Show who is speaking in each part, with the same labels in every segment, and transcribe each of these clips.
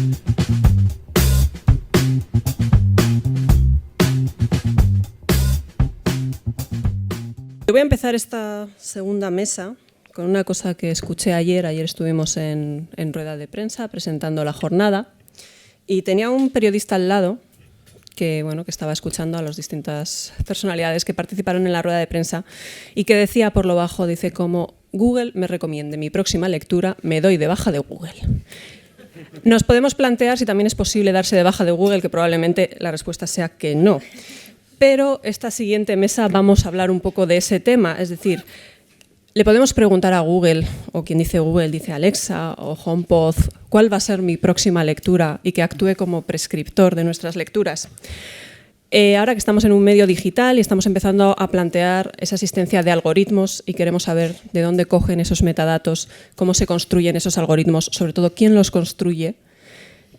Speaker 1: Yo voy a empezar esta segunda mesa con una cosa que escuché ayer. Ayer estuvimos en rueda de prensa presentando la jornada y tenía un periodista al lado que estaba escuchando a las distintas personalidades que participaron en la rueda de prensa y que decía por lo bajo, dice, como Google me recomiende mi próxima lectura, me doy de baja de Google. Nos podemos plantear si también es posible darse de baja de Google, que probablemente la respuesta sea que no. Pero esta siguiente mesa vamos a hablar un poco de ese tema, es decir, le podemos preguntar a Google, o quien dice Google dice Alexa o HomePod, cuál va a ser mi próxima lectura y que actúe como prescriptor de nuestras lecturas. Ahora que estamos en un medio digital y estamos empezando a plantear esa asistencia de algoritmos y queremos saber de dónde cogen esos metadatos, cómo se construyen esos algoritmos, sobre todo quién los construye,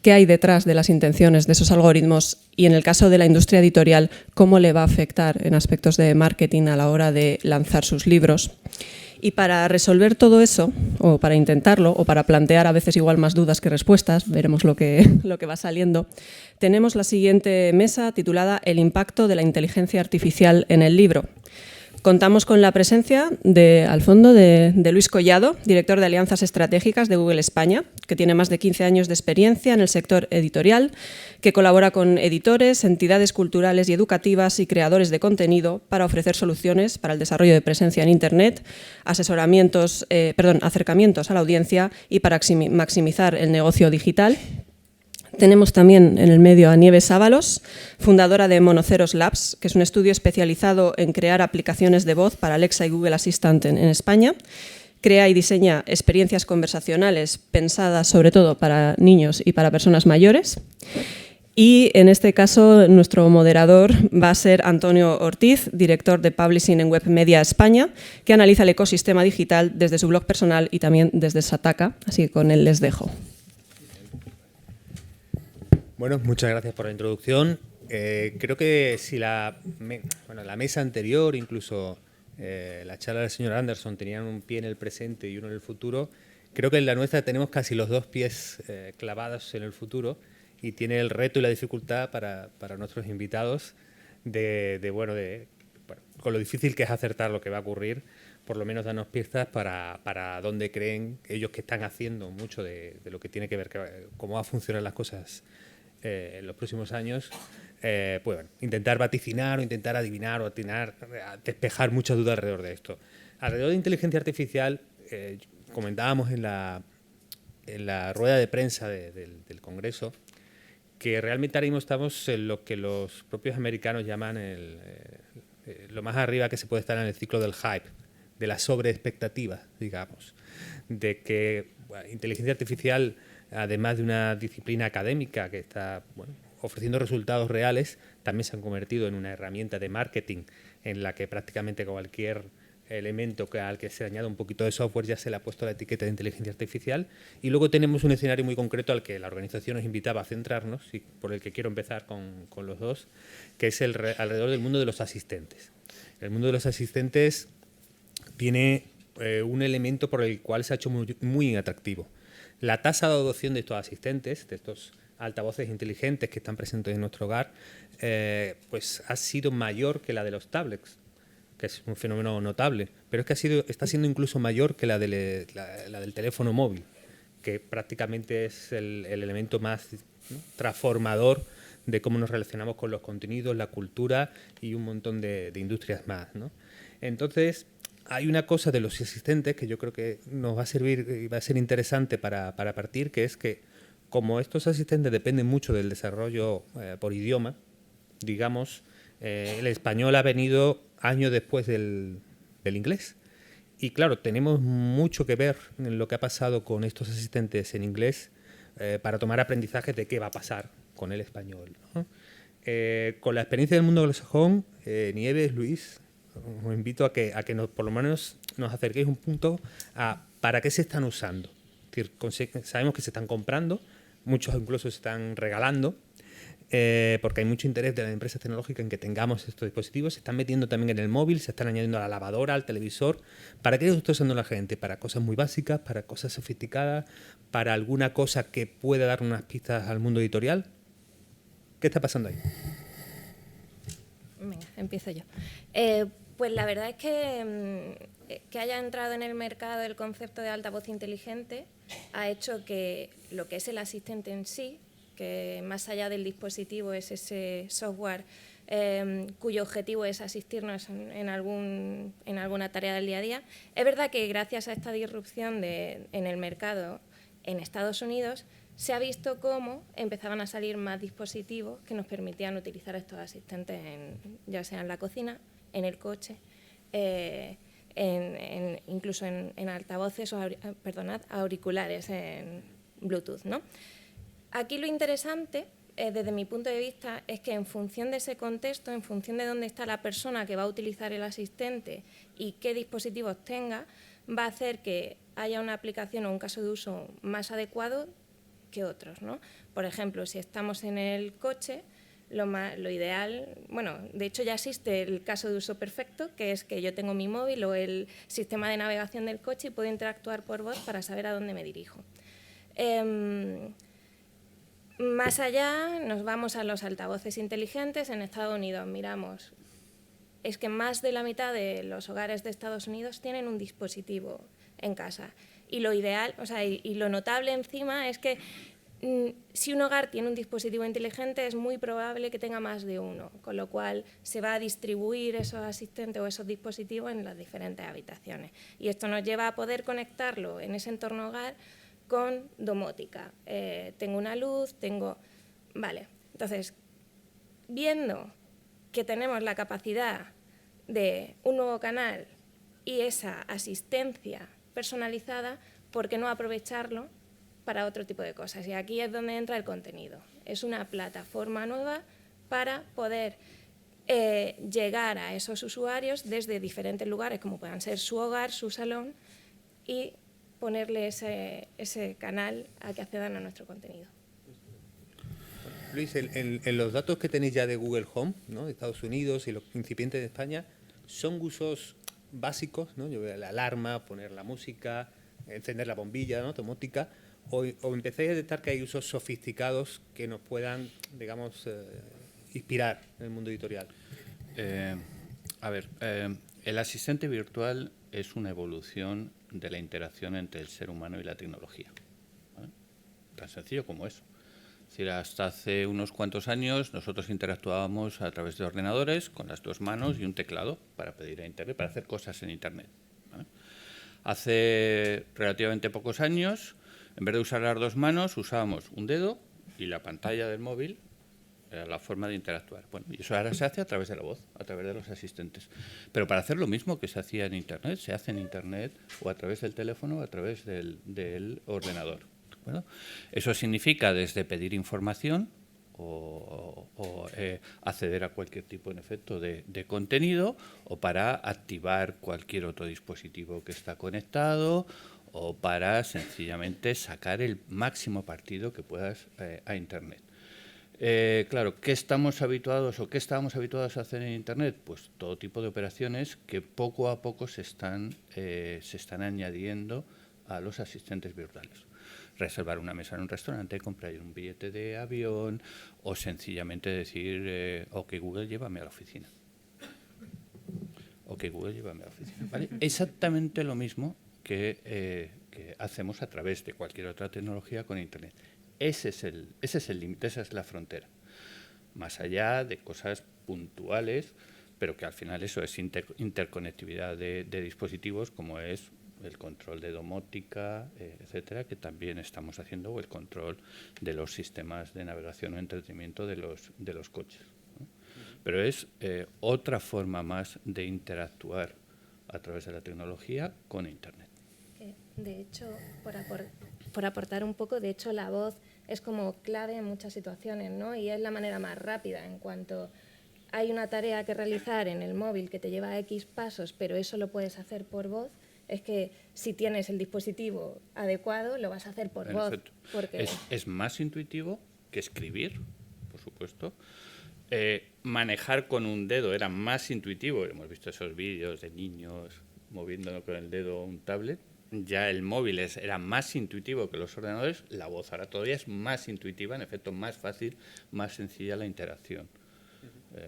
Speaker 1: qué hay detrás de las intenciones de esos algoritmos y en el caso de la industria editorial, cómo le va a afectar en aspectos de marketing a la hora de lanzar sus libros. Y para resolver todo eso, o para intentarlo, o para plantear a veces igual más dudas que respuestas, veremos lo que va saliendo, tenemos la siguiente mesa titulada El impacto de la inteligencia artificial en el libro. Contamos con la presencia al fondo de Luis Collado, director de Alianzas Estratégicas de Google España, que tiene más de 15 años de experiencia en el sector editorial, que colabora con editores, entidades culturales y educativas y creadores de contenido para ofrecer soluciones para el desarrollo de presencia en Internet, acercamientos a la audiencia y para maximizar el negocio digital. Tenemos también en el medio a Nieves Ábalos, fundadora de Monoceros Labs, que es un estudio especializado en crear aplicaciones de voz para Alexa y Google Assistant en España. Crea y diseña experiencias conversacionales pensadas sobre todo para niños y para personas mayores. Y en este caso nuestro moderador va a ser Antonio Ortiz, director de Publishing en Webmedia España, que analiza el ecosistema digital desde su blog personal y también desde Sataka, así que con él les dejo.
Speaker 2: Bueno, muchas gracias por la introducción. Creo que si la mesa anterior, incluso la charla del señor Anderson, tenían un pie en el presente y uno en el futuro, creo que en la nuestra tenemos casi los dos pies clavados en el futuro y tiene el reto y la dificultad para nuestros invitados con lo difícil que es acertar lo que va a ocurrir, por lo menos darnos pistas para dónde creen ellos que están haciendo mucho de lo que tiene que ver cómo va a funcionar las cosas en los próximos años, intentar vaticinar o intentar adivinar o despejar muchas dudas alrededor de esto. Alrededor de inteligencia artificial, comentábamos en la rueda de prensa del Congreso que realmente ahora mismo estamos en lo que los propios americanos llaman lo más arriba que se puede estar en el ciclo del hype, de la sobreexpectativa, digamos, de que inteligencia artificial, además de una disciplina académica que está ofreciendo resultados reales, también se han convertido en una herramienta de marketing en la que prácticamente cualquier elemento al que se añada un poquito de software ya se le ha puesto la etiqueta de inteligencia artificial. Y luego tenemos un escenario muy concreto al que la organización nos invitaba a centrarnos y por el que quiero empezar con los dos, que es alrededor del mundo de los asistentes. El mundo de los asistentes tiene un elemento por el cual se ha hecho muy, muy atractivo. La tasa de adopción de estos asistentes, de estos altavoces inteligentes que están presentes en nuestro hogar, ha sido mayor que la de los tablets, que es un fenómeno notable, pero es que está siendo incluso mayor que la del teléfono móvil, que prácticamente es el elemento más transformador de cómo nos relacionamos con los contenidos, la cultura y un montón de industrias más, ¿no? Entonces, hay una cosa de los asistentes que yo creo que nos va a servir y va a ser interesante para partir, que es que como estos asistentes dependen mucho del desarrollo por idioma, digamos, el español ha venido años después del inglés. Y claro, tenemos mucho que ver en lo que ha pasado con estos asistentes en inglés para tomar aprendizajes de qué va a pasar con el español, ¿no? Con la experiencia del mundo anglosajón, Nieves, Luis, os invito a que por lo menos nos acerquéis un punto a para qué se están usando. Es decir, sabemos que se están comprando, muchos incluso se están regalando, porque hay mucho interés de las empresas tecnológicas en que tengamos estos dispositivos. Se están metiendo también en el móvil, se están añadiendo a la lavadora, al televisor. ¿Para qué lo está usando la gente? Para cosas muy básicas, para cosas sofisticadas, para alguna cosa que pueda dar unas pistas al mundo editorial. ¿Qué está pasando ahí?
Speaker 3: Venga, empiezo yo. Pues la verdad es que haya entrado en el mercado el concepto de altavoz inteligente ha hecho que lo que es el asistente en sí, que más allá del dispositivo es ese software cuyo objetivo es asistirnos en alguna tarea del día a día, es verdad que gracias a esta disrupción en el mercado en Estados Unidos se ha visto cómo empezaban a salir más dispositivos que nos permitían utilizar estos asistentes, ya sea en la cocina, en el coche, incluso en altavoces o auriculares en Bluetooth, ¿no? Aquí lo interesante, desde mi punto de vista, es que en función de ese contexto, en función de dónde está la persona que va a utilizar el asistente y qué dispositivos tenga, va a hacer que haya una aplicación o un caso de uso más adecuado que otros, ¿no? Por ejemplo, si estamos en el coche, lo ideal, bueno, de hecho ya existe el caso de uso perfecto, que es que yo tengo mi móvil o el sistema de navegación del coche y puedo interactuar por voz para saber a dónde me dirijo. Más allá, nos vamos a los altavoces inteligentes. En Estados Unidos miramos, es que más de la mitad de los hogares de Estados Unidos tienen un dispositivo en casa. Y lo ideal, o sea, y lo notable encima es que si un hogar tiene un dispositivo inteligente es muy probable que tenga más de uno, con lo cual se va a distribuir esos asistentes o esos dispositivos en las diferentes habitaciones. Y esto nos lleva a poder conectarlo en ese entorno hogar con domótica. Tengo una luz, Vale, entonces, viendo que tenemos la capacidad de un nuevo canal y esa asistencia personalizada, ¿por qué no aprovecharlo para otro tipo de cosas? Y aquí es donde entra el contenido. Es una plataforma nueva para poder llegar a esos usuarios desde diferentes lugares, como puedan ser su hogar, su salón, y ponerle ese canal a que accedan a nuestro contenido.
Speaker 2: Luis, en los datos que tenéis ya de Google Home, ¿no?, de Estados Unidos y los incipientes de España, ¿son usos básicos, ¿no? Yo veo la alarma, poner la música, encender la bombilla, ¿no?, domótica, o empezáis a detectar que hay usos sofisticados que nos puedan, digamos, inspirar en el mundo editorial?
Speaker 4: El asistente virtual es una evolución de la interacción entre el ser humano y la tecnología, ¿vale? Tan sencillo como eso. Es decir, hasta hace unos cuantos años nosotros interactuábamos a través de ordenadores con las dos manos y un teclado para pedir a Internet, para hacer cosas en Internet, ¿vale? Hace relativamente pocos años, en vez de usar las dos manos, usábamos un dedo y la pantalla del móvil era la forma de interactuar. Bueno, y eso ahora se hace a través de la voz, a través de los asistentes. Pero para hacer lo mismo que se hacía en Internet, se hace en Internet o a través del teléfono o a través del ordenador. ¿De acuerdo? Eso significa desde pedir información o acceder a cualquier tipo, en efecto, de contenido, o para activar cualquier otro dispositivo que está conectado, o para sencillamente sacar el máximo partido que puedas a Internet. Claro, ¿qué estamos habituados o qué estábamos habituados a hacer en Internet? Pues todo tipo de operaciones que poco a poco se están añadiendo a los asistentes virtuales. Reservar una mesa en un restaurante, comprar un billete de avión, o sencillamente decir, ok, Google, llévame a la oficina. Ok, Google, llévame a la oficina. ¿Vale? Exactamente lo mismo que hacemos a través de cualquier otra tecnología con Internet. Ese es el límite, esa es la frontera. Más allá de cosas puntuales, pero que al final eso es interconectividad de dispositivos, como es el control de domótica, etcétera, que también estamos haciendo, o el control de los sistemas de navegación o entretenimiento de los coches, ¿no? Pero es otra forma más de interactuar a través de la tecnología con Internet.
Speaker 3: De hecho, por aportar un poco, de hecho la voz es como clave en muchas situaciones, ¿no? Y es la manera más rápida. En cuanto hay una tarea que realizar en el móvil que te lleva X pasos, pero eso lo puedes hacer por voz, es que si tienes el dispositivo adecuado, lo vas a hacer por voz.
Speaker 4: Porque es más intuitivo que escribir, por supuesto. Manejar con un dedo era más intuitivo, hemos visto esos vídeos de niños moviendo con el dedo un tablet. Ya el móvil era más intuitivo que los ordenadores, la voz ahora todavía es más intuitiva, en efecto más fácil, más sencilla la interacción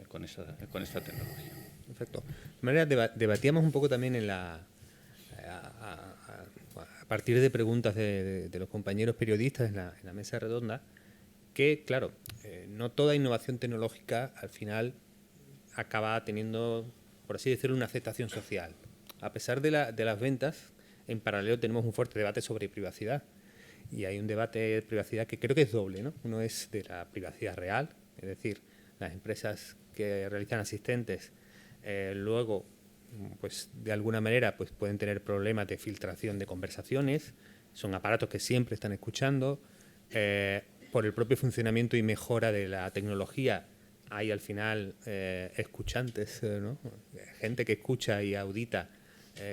Speaker 4: con esta tecnología.
Speaker 2: Perfecto. De manera, debatíamos un poco también a partir de preguntas de los compañeros periodistas en la mesa redonda, que, claro, no toda innovación tecnológica al final acaba teniendo, por así decirlo, una aceptación social. A pesar de las ventas, en paralelo tenemos un fuerte debate sobre privacidad. Y hay un debate de privacidad que creo que es doble, ¿no? Uno es de la privacidad real, es decir, las empresas que realizan asistentes luego, pues de alguna manera, pues pueden tener problemas de filtración de conversaciones, son aparatos que siempre están escuchando, por el propio funcionamiento y mejora de la tecnología hay al final escuchantes, ¿no? Gente que escucha y audita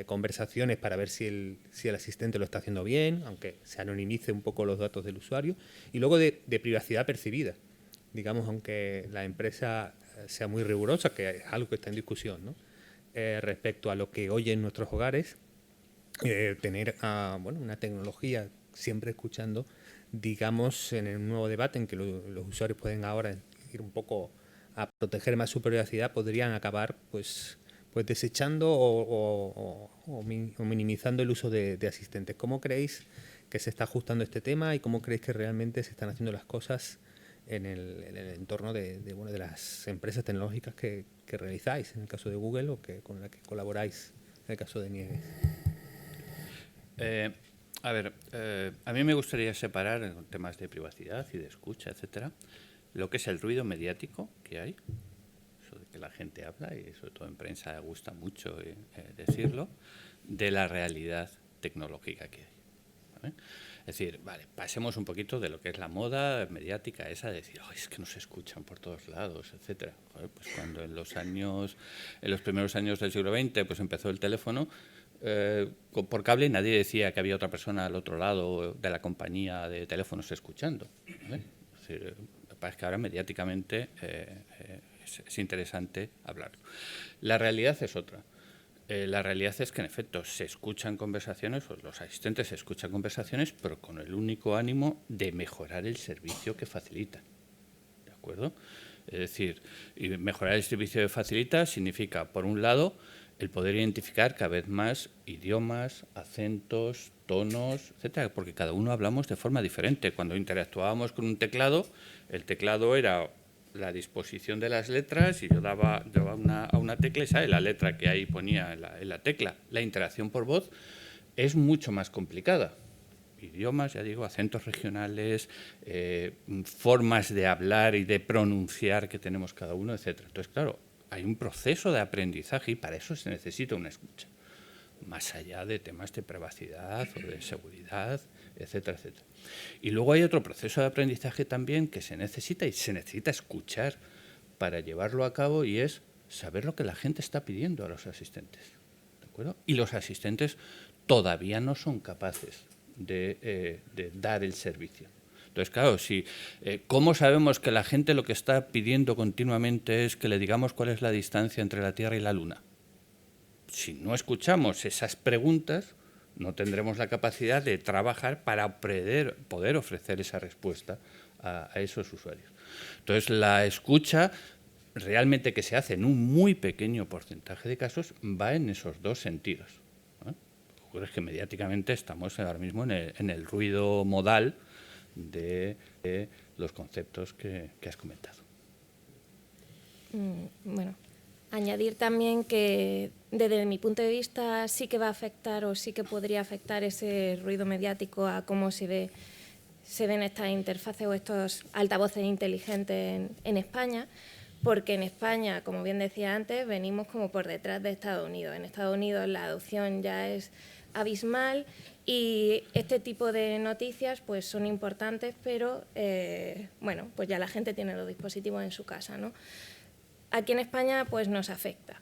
Speaker 2: conversaciones para ver si el asistente lo está haciendo bien, aunque se anonimice un poco los datos del usuario, y luego de privacidad percibida, digamos, aunque la empresa sea muy rigurosa, que es algo que está en discusión, ¿no? Respecto a lo que oyen nuestros hogares, tener una tecnología siempre escuchando, digamos, en el nuevo debate en que los usuarios pueden ahora ir un poco a proteger más su privacidad, podrían acabar pues desechando o minimizando el uso de asistentes. ¿Cómo creéis que se está ajustando este tema y cómo creéis que realmente se están haciendo las cosas en el entorno de las empresas tecnológicas que realizáis, en el caso de Google, o con la que colaboráis, en el caso de Nieves?
Speaker 4: A mí me gustaría separar en temas de privacidad y de escucha, etcétera, lo que es el ruido mediático que hay, eso de que la gente habla, y sobre todo en prensa gusta mucho decirlo, de la realidad tecnológica que hay, ¿vale? Es decir, pasemos un poquito de lo que es la moda mediática esa de decir, es que nos escuchan por todos lados, etcétera. Pues cuando en los primeros años del siglo XX, pues empezó el teléfono por cable, nadie decía que había otra persona al otro lado de la compañía de teléfonos escuchando, ¿vale? Es decir, parece que ahora mediáticamente es interesante hablarlo. La realidad es otra. La realidad es que, en efecto, se escuchan conversaciones, o los asistentes se escuchan conversaciones, pero con el único ánimo de mejorar el servicio que facilitan. ¿De acuerdo? Es decir, y mejorar el servicio que facilita significa, por un lado, el poder identificar cada vez más idiomas, acentos, tonos, etcétera, porque cada uno hablamos de forma diferente. Cuando interactuábamos con un teclado, el teclado era la disposición de las letras y yo daba a una tecla y sale la letra que ahí ponía en la tecla. La interacción por voz es mucho más complicada. Idiomas, ya digo, acentos regionales, formas de hablar y de pronunciar que tenemos cada uno, etcétera. Entonces, claro, hay un proceso de aprendizaje y para eso se necesita una escucha, más allá de temas de privacidad o de seguridad, etcétera, etcétera. Y luego hay otro proceso de aprendizaje también que se necesita escuchar para llevarlo a cabo, y es saber lo que la gente está pidiendo a los asistentes, ¿de acuerdo? Y los asistentes todavía no son capaces de dar el servicio. Entonces, claro, ¿cómo sabemos que la gente lo que está pidiendo continuamente es que le digamos cuál es la distancia entre la Tierra y la Luna? Si no escuchamos esas preguntas, no tendremos la capacidad de trabajar para poder ofrecer esa respuesta a esos usuarios. Entonces, la escucha realmente que se hace en un muy pequeño porcentaje de casos va en esos dos sentidos, ¿no? Lo que ocurre es que mediáticamente estamos ahora mismo en el ruido modal de los conceptos que has comentado.
Speaker 3: Bueno, añadir también que desde mi punto de vista sí que va a afectar, o sí que podría afectar ese ruido mediático a cómo se ven estas interfaces o estos altavoces inteligentes en España, porque en España, como bien decía antes, venimos como por detrás de Estados Unidos. En Estados Unidos la adopción ya es abismal y este tipo de noticias pues son importantes, pero pues ya la gente tiene los dispositivos en su casa, ¿no? Aquí en España pues nos afecta.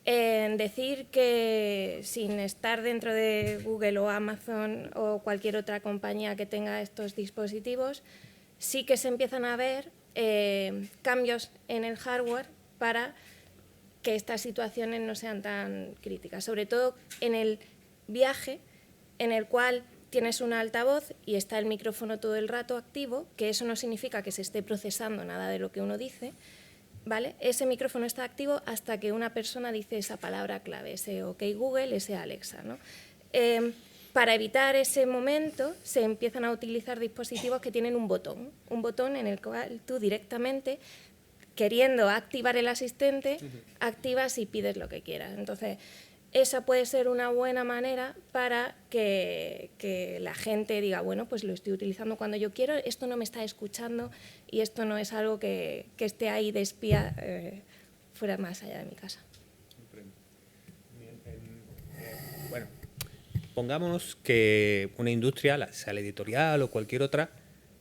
Speaker 3: Decir que sin estar dentro de Google o Amazon o cualquier otra compañía que tenga estos dispositivos, sí que se empiezan a ver cambios en el hardware para que estas situaciones no sean tan críticas, sobre todo en el viaje en el cual tienes un altavoz y está el micrófono todo el rato activo, que eso no significa que se esté procesando nada de lo que uno dice, ¿vale? Ese micrófono está activo hasta que una persona dice esa palabra clave, ese OK Google, ese Alexa, ¿no? Para evitar ese momento se empiezan a utilizar dispositivos que tienen un botón en el cual tú directamente, queriendo activar el asistente, activas y pides lo que quieras. Entonces, esa puede ser una buena manera para que la gente diga, bueno, pues lo estoy utilizando cuando yo quiero, esto no me está escuchando y esto no es algo que esté ahí de espía fuera más allá de mi casa.
Speaker 2: Bueno, pongamos que una industria, sea la editorial o cualquier otra,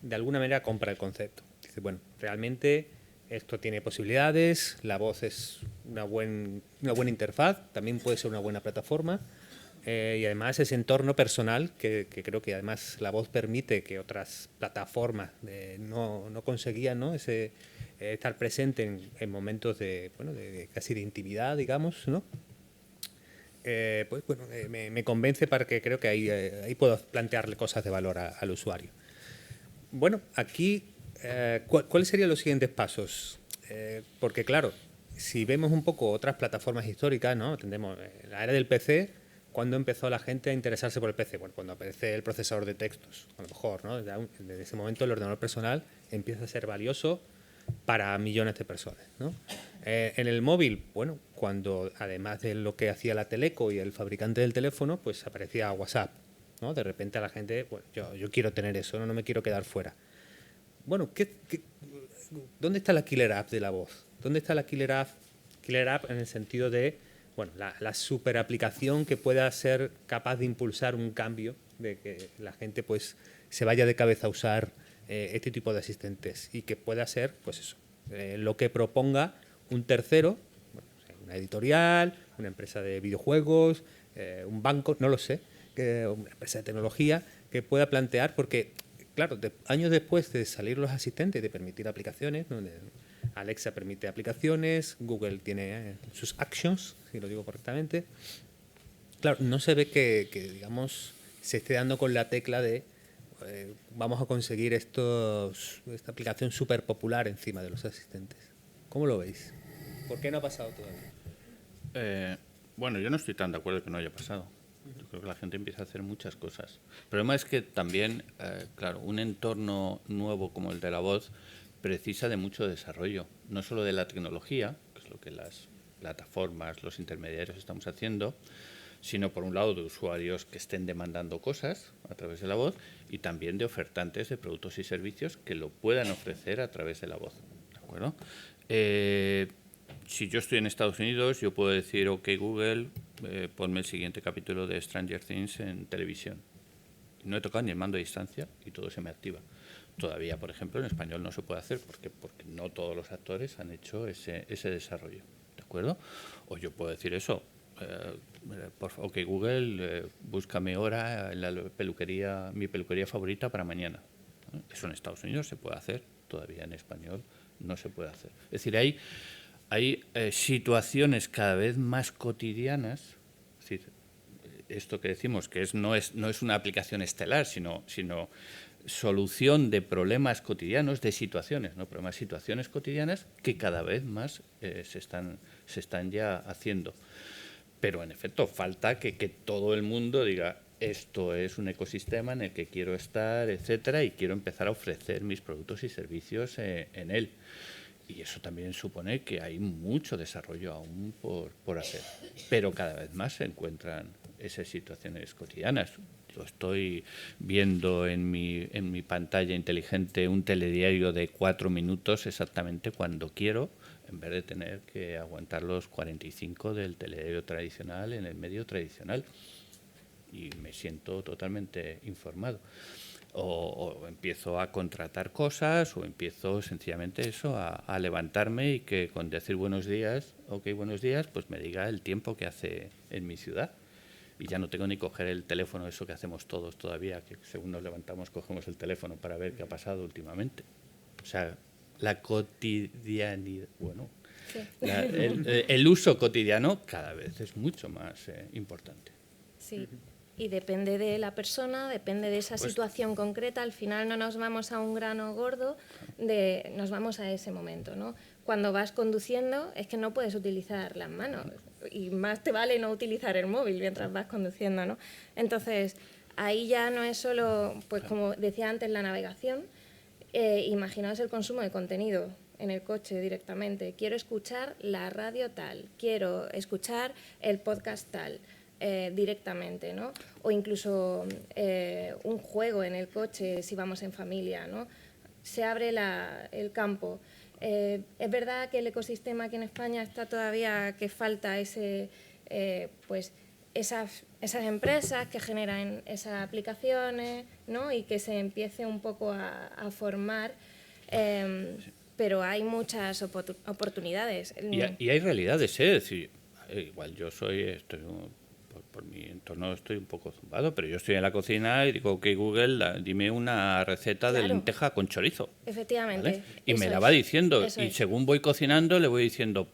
Speaker 2: de alguna manera compra el concepto. Dice, bueno, realmente esto tiene posibilidades, la voz es una buena interfaz, también puede ser una buena plataforma y además ese entorno personal que creo que además la voz permite que otras plataformas no conseguían, ¿no? Estar presente en momentos de casi de intimidad, digamos, ¿no? Pues bueno, me convence para que creo que ahí puedo plantearle cosas de valor al usuario. Bueno, aquí, ¿cuáles serían los siguientes pasos? Porque claro, si vemos un poco otras plataformas históricas, ¿no? Tendemos la era del PC. ¿Cuándo empezó la gente a interesarse por el PC? Bueno, cuando aparece el procesador de textos, a lo mejor, ¿no? Desde ese momento el ordenador personal empieza a ser valioso para millones de personas, ¿no? En el móvil, bueno, cuando además de lo que hacía la Teleco y el fabricante del teléfono, pues aparecía WhatsApp, ¿no? De repente a la gente, bueno, yo quiero tener eso, no me quiero quedar fuera. Bueno, ¿dónde está la killer app de la voz? ¿Dónde está la killer app en el sentido de, bueno, la super aplicación que pueda ser capaz de impulsar un cambio, de que la gente pues se vaya de cabeza a usar este tipo de asistentes y que pueda ser, pues eso, lo que proponga un tercero, bueno, una editorial, una empresa de videojuegos, un banco, no lo sé, una empresa de tecnología que pueda plantear, porque claro, años después de salir los asistentes, de permitir aplicaciones, donde Alexa permite aplicaciones, Google tiene sus actions, si lo digo correctamente. Claro, no se ve que digamos, se esté dando con la tecla de vamos a conseguir esta aplicación súper popular encima de los asistentes. ¿Cómo lo veis? ¿Por qué no ha pasado todavía?
Speaker 4: Bueno, yo no estoy tan de acuerdo que no haya pasado. Yo creo que la gente empieza a hacer muchas cosas. El problema es que también, claro, un entorno nuevo como el de la voz precisa de mucho desarrollo, no solo de la tecnología, que es lo que las plataformas, los intermediarios estamos haciendo, sino por un lado de usuarios que estén demandando cosas a través de la voz y también de ofertantes de productos y servicios que lo puedan ofrecer a través de la voz. ¿De acuerdo? Si yo estoy en Estados Unidos, yo puedo decir, OK Google, ponme el siguiente capítulo de Stranger Things en televisión. No he tocado ni el mando a distancia y todo se me activa. Todavía, por ejemplo, en español no se puede hacer porque no todos los actores han hecho ese desarrollo. ¿De acuerdo? O yo puedo decir eso. Por favor, OK Google, búscame hora en la peluquería, mi peluquería favorita para mañana. Eso en Estados Unidos se puede hacer, todavía en español no se puede hacer. Es decir, hay situaciones cada vez más cotidianas, es decir, esto que decimos que no es una aplicación estelar, sino solución de problemas cotidianos, de situaciones, ¿no? Situaciones cotidianas que cada vez más se están ya haciendo. Pero, en efecto, falta que todo el mundo diga esto es un ecosistema en el que quiero estar, etcétera, y quiero empezar a ofrecer mis productos y servicios en él. Y eso también supone que hay mucho desarrollo aún por hacer. Pero cada vez más se encuentran esas situaciones cotidianas. Yo estoy viendo en mi pantalla inteligente un telediario de 4 minutos exactamente cuando quiero, en vez de tener que aguantar los 45 del telediario tradicional en el medio tradicional. Y me siento totalmente informado. O empiezo a contratar cosas o empiezo sencillamente eso, a levantarme y que con decir buenos días, OK, buenos días, pues me diga el tiempo que hace en mi ciudad. y ya no tengo ni coger el teléfono, eso que hacemos todos todavía, que según nos levantamos cogemos el teléfono para ver qué ha pasado últimamente. O sea, la cotidianidad, bueno,
Speaker 3: Sí.
Speaker 4: el uso cotidiano cada vez es mucho más importante.
Speaker 3: Sí, y depende de la persona, depende de esa situación concreta. Al final no nos vamos a un grano gordo, nos vamos a ese momento, ¿no? Cuando vas conduciendo es que no puedes utilizar las manos y más te vale no utilizar el móvil mientras vas conduciendo, ¿no? Entonces, ahí ya no es solo, pues como decía antes, la navegación. Imaginaos el consumo de contenido en el coche directamente. Quiero escuchar la radio tal, quiero escuchar el podcast tal. Directamente, ¿no? O incluso un juego en el coche si vamos en familia, ¿no? Se abre el campo. Es verdad que el ecosistema aquí en España está todavía que falta pues esas empresas que generan esas aplicaciones, ¿no? Y que se empiece un poco a formar, pero hay muchas oportunidades.
Speaker 4: Y hay realidades, es decir, igual yo por mi entorno estoy un poco zumbado, pero yo estoy en la cocina y digo, ok, Google, dime una receta de lenteja con chorizo.
Speaker 3: Efectivamente.
Speaker 4: ¿Vale? Y me la va diciendo. Y según voy cocinando, le voy diciendo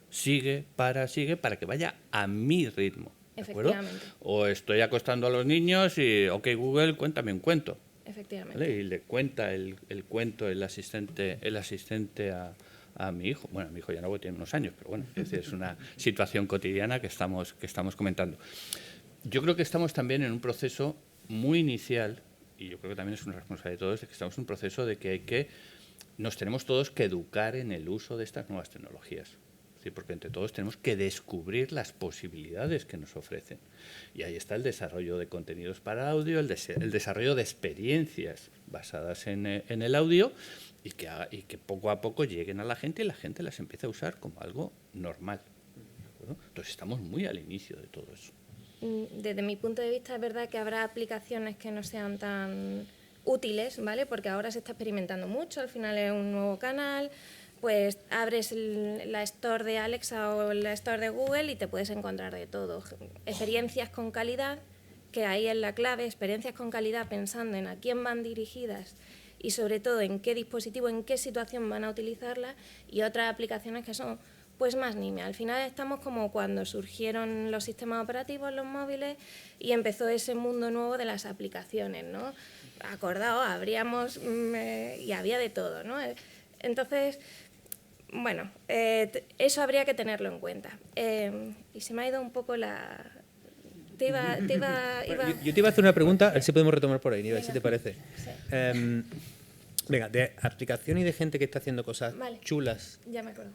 Speaker 4: sigue, para que vaya a mi ritmo. ¿De acuerdo?
Speaker 3: Efectivamente.
Speaker 4: O estoy acostando a los niños y, ok, Google, cuéntame un cuento.
Speaker 3: Efectivamente.
Speaker 4: ¿Vale? Y le cuenta el cuento el asistente a mi hijo. Bueno, mi hijo ya no tiene unos años, pero bueno, es una situación cotidiana que estamos comentando. Yo creo que estamos también en un proceso muy inicial, y yo creo que también es una responsabilidad de todos, de que estamos en un proceso de que nos tenemos todos que educar en el uso de estas nuevas tecnologías. Es decir, porque entre todos tenemos que descubrir las posibilidades que nos ofrecen. Y ahí está el desarrollo de contenidos para audio, el desarrollo de experiencias basadas en el audio, y que poco a poco lleguen a la gente y la gente las empiece a usar como algo normal. ¿No? Entonces estamos muy al inicio de todo eso.
Speaker 3: Desde mi punto de vista es verdad que habrá aplicaciones que no sean tan útiles, ¿vale? Porque ahora se está experimentando mucho, al final es un nuevo canal, pues abres la Store de Alexa o la Store de Google y te puedes encontrar de todo. Experiencias con calidad, que ahí es la clave, experiencias con calidad pensando en a quién van dirigidas y sobre todo en qué dispositivo, en qué situación van a utilizarla, y otras aplicaciones que son pues más nimias. Al final estamos como cuando surgieron los sistemas operativos, los móviles, y empezó ese mundo nuevo de las aplicaciones, ¿no? Acordaos, abríamos y había de todo, ¿no? Entonces, bueno, eso habría que tenerlo en cuenta. Y se me ha ido un poco la... Yo
Speaker 2: te iba a hacer una pregunta, a ver si podemos retomar por ahí, Nivel, si te parece. Sí. Venga, de aplicación y de gente que está haciendo cosas chulas.
Speaker 3: Ya me acuerdo.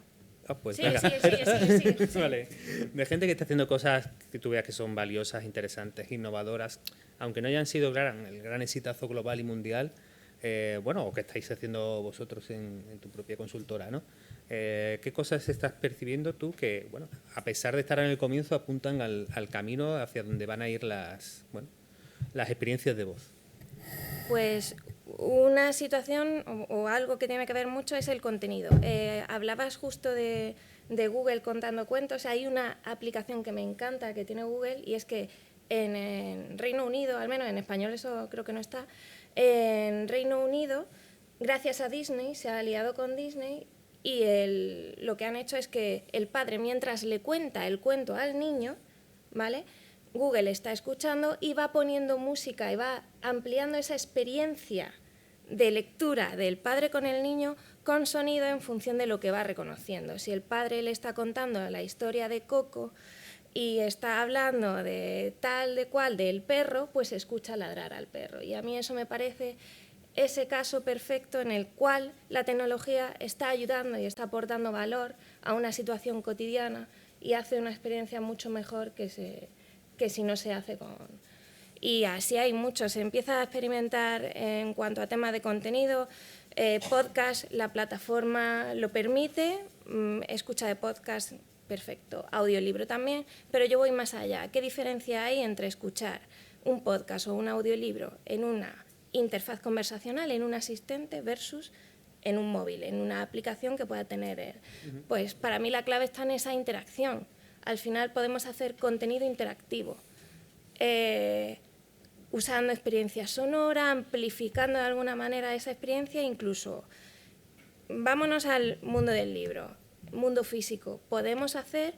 Speaker 2: Pues
Speaker 3: sí,
Speaker 2: venga.
Speaker 3: Sí.
Speaker 2: Vale. De gente que está haciendo cosas que tú veas que son valiosas, interesantes, innovadoras, aunque no hayan sido el gran exitazo global y mundial, o que estáis haciendo vosotros en tu propia consultora, ¿no? ¿Qué cosas estás percibiendo tú que, bueno, a pesar de estar en el comienzo, apuntan al camino hacia donde van a ir las experiencias de voz?
Speaker 3: Pues una situación o algo que tiene que ver mucho es el contenido. Hablabas justo de Google contando cuentos. Hay una aplicación que me encanta que tiene Google, y es que en Reino Unido, al menos en español eso creo que no está, en Reino Unido, gracias a Disney, se ha aliado con Disney, y lo que han hecho es que el padre, mientras le cuenta el cuento al niño, ¿vale?, Google está escuchando y va poniendo música y va ampliando esa experiencia de lectura del padre con el niño con sonido en función de lo que va reconociendo. Si el padre le está contando la historia de Coco y está hablando de tal, de cual, del perro, pues escucha ladrar al perro. Y a mí eso me parece ese caso perfecto en el cual la tecnología está ayudando y está aportando valor a una situación cotidiana y hace una experiencia mucho mejor que si no se hace con... Y así hay muchos. Se empieza a experimentar en cuanto a temas de contenido. Podcast, la plataforma lo permite. Escucha de podcast, perfecto. Audiolibro también. Pero yo voy más allá. ¿Qué diferencia hay entre escuchar un podcast o un audiolibro en una interfaz conversacional, en un asistente, versus en un móvil, en una aplicación que pueda tener? Pues para mí la clave está en esa interacción. Al final podemos hacer contenido interactivo. usando experiencia sonora, amplificando de alguna manera esa experiencia, incluso vámonos al mundo del libro, mundo físico. Podemos hacer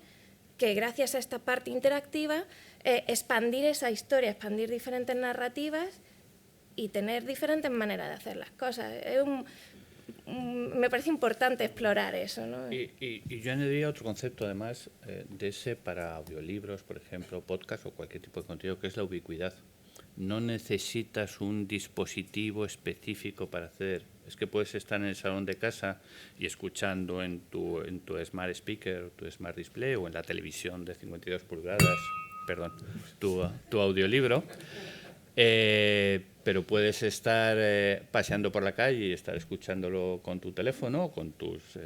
Speaker 3: que gracias a esta parte interactiva expandir esa historia, expandir diferentes narrativas y tener diferentes maneras de hacer las cosas. Me parece importante explorar eso, ¿no?
Speaker 4: Y yo añadiría otro concepto, además, de ese para audiolibros, por ejemplo, podcast o cualquier tipo de contenido, que es la ubicuidad. No necesitas un dispositivo específico para hacer. Es que puedes estar en el salón de casa y escuchando en tu Smart Speaker, tu Smart Display o en la televisión de 52 pulgadas, perdón, tu audiolibro. Pero puedes estar paseando por la calle y estar escuchándolo con tu teléfono, con tus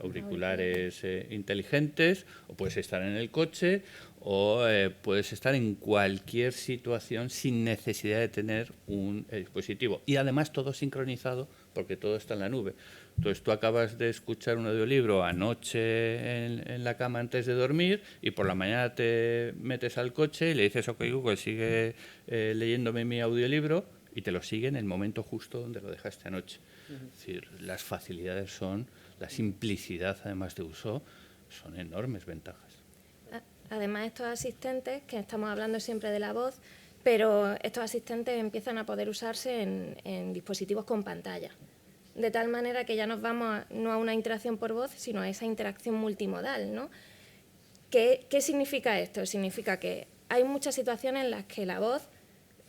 Speaker 4: auriculares inteligentes, o puedes estar en el coche, o puedes estar en cualquier situación sin necesidad de tener un dispositivo. Y además todo sincronizado, porque todo está en la nube. Entonces tú acabas de escuchar un audiolibro anoche en la cama antes de dormir y por la mañana te metes al coche y le dices OK Google, sigue leyéndome mi audiolibro, y te lo sigue en el momento justo donde lo dejaste anoche. Es decir, las facilidades son, la simplicidad además de uso, son enormes ventajas.
Speaker 3: Además, estos asistentes, que estamos hablando siempre de la voz, pero estos asistentes empiezan a poder usarse en dispositivos con pantalla. De tal manera que ya nos vamos no a una interacción por voz, sino a esa interacción multimodal, ¿no? ¿Qué significa esto? Significa que hay muchas situaciones en las que la voz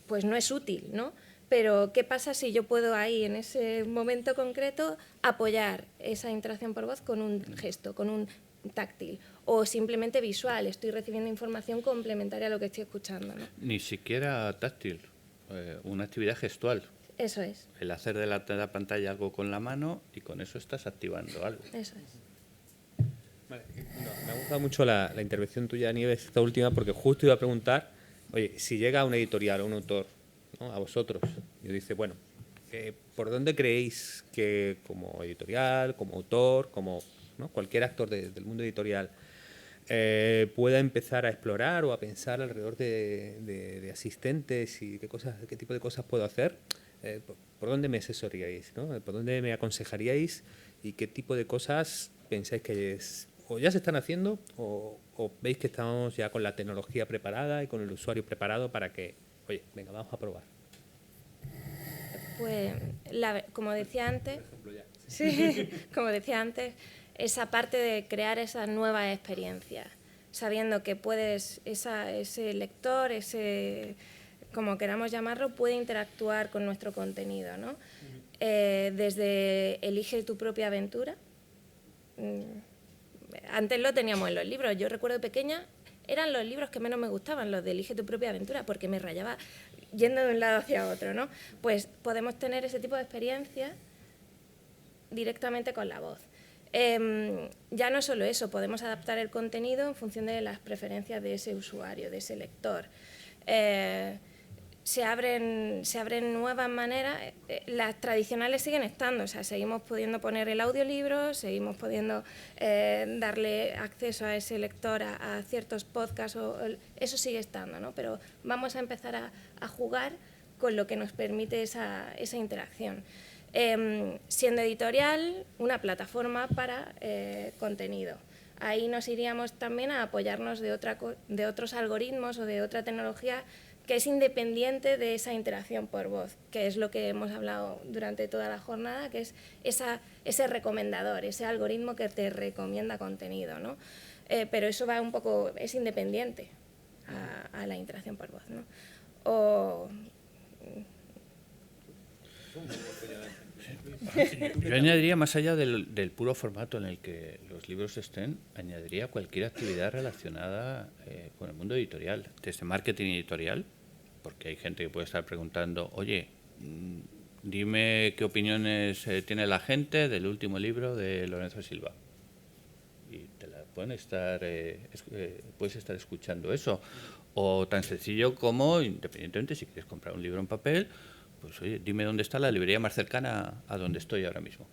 Speaker 3: pues no es útil, ¿no? Pero ¿qué pasa si yo puedo ahí, en ese momento concreto, apoyar esa interacción por voz con un gesto, con un táctil o simplemente visual? Estoy recibiendo información complementaria a lo que estoy escuchando, ¿no?
Speaker 4: Ni siquiera táctil, una actividad gestual.
Speaker 3: Eso es.
Speaker 4: El hacer de la pantalla algo con la mano y con eso estás activando algo.
Speaker 3: Eso es.
Speaker 2: Vale. Me ha gustado mucho la intervención tuya, Nieves, esta última, porque justo iba a preguntar, oye, si llega una editorial o un autor, ¿no?, a vosotros, y os dice, bueno, ¿por dónde creéis que como editorial, como autor, como, ¿no?, cualquier actor del mundo editorial pueda empezar a explorar o a pensar alrededor de asistentes y qué tipo de cosas puedo hacer? ¿Por dónde me asesoríais, ¿no? ¿Por dónde me aconsejaríais y qué tipo de cosas pensáis que o ya se están haciendo o veis que estamos ya con la tecnología preparada y con el usuario preparado para que, oye, venga, vamos a probar?
Speaker 3: Pues, como decía antes, sí, como decía antes, esa parte de crear esas nuevas experiencias, sabiendo que puedes, ese lector, como queramos llamarlo, puede interactuar con nuestro contenido, ¿no? Desde elige tu propia aventura. Antes lo teníamos en los libros. Yo recuerdo de pequeña, eran los libros que menos me gustaban, los de elige tu propia aventura, porque me rayaba yendo de un lado hacia otro, ¿no? Pues podemos tener ese tipo de experiencias directamente con la voz. Ya no solo eso, podemos adaptar el contenido en función de las preferencias de ese usuario, de ese lector. Se abren nuevas maneras, las tradicionales siguen estando, o sea, seguimos pudiendo poner el audiolibro, seguimos pudiendo darle acceso a ese lector a ciertos podcasts, eso sigue estando, ¿no? Pero vamos a empezar a jugar con lo que nos permite esa interacción. Siendo editorial, una plataforma para contenido. Ahí nos iríamos también a apoyarnos de otros algoritmos o de otra tecnología que es independiente de esa interacción por voz, que es lo que hemos hablado durante toda la jornada, que es ese recomendador, ese algoritmo que te recomienda contenido, ¿no? Pero eso va un poco, es independiente a la interacción por voz, ¿no?
Speaker 4: Yo añadiría, más allá del puro formato en el que los libros estén, añadiría cualquier actividad relacionada con el mundo editorial, desde marketing editorial, porque hay gente que puede estar preguntando, oye, dime qué opiniones tiene la gente del último libro de Lorenzo Silva. Y te la puedes estar escuchando eso. O tan sencillo como, independientemente, si quieres comprar un libro en papel, pues oye, dime dónde está la librería más cercana a donde estoy ahora mismo.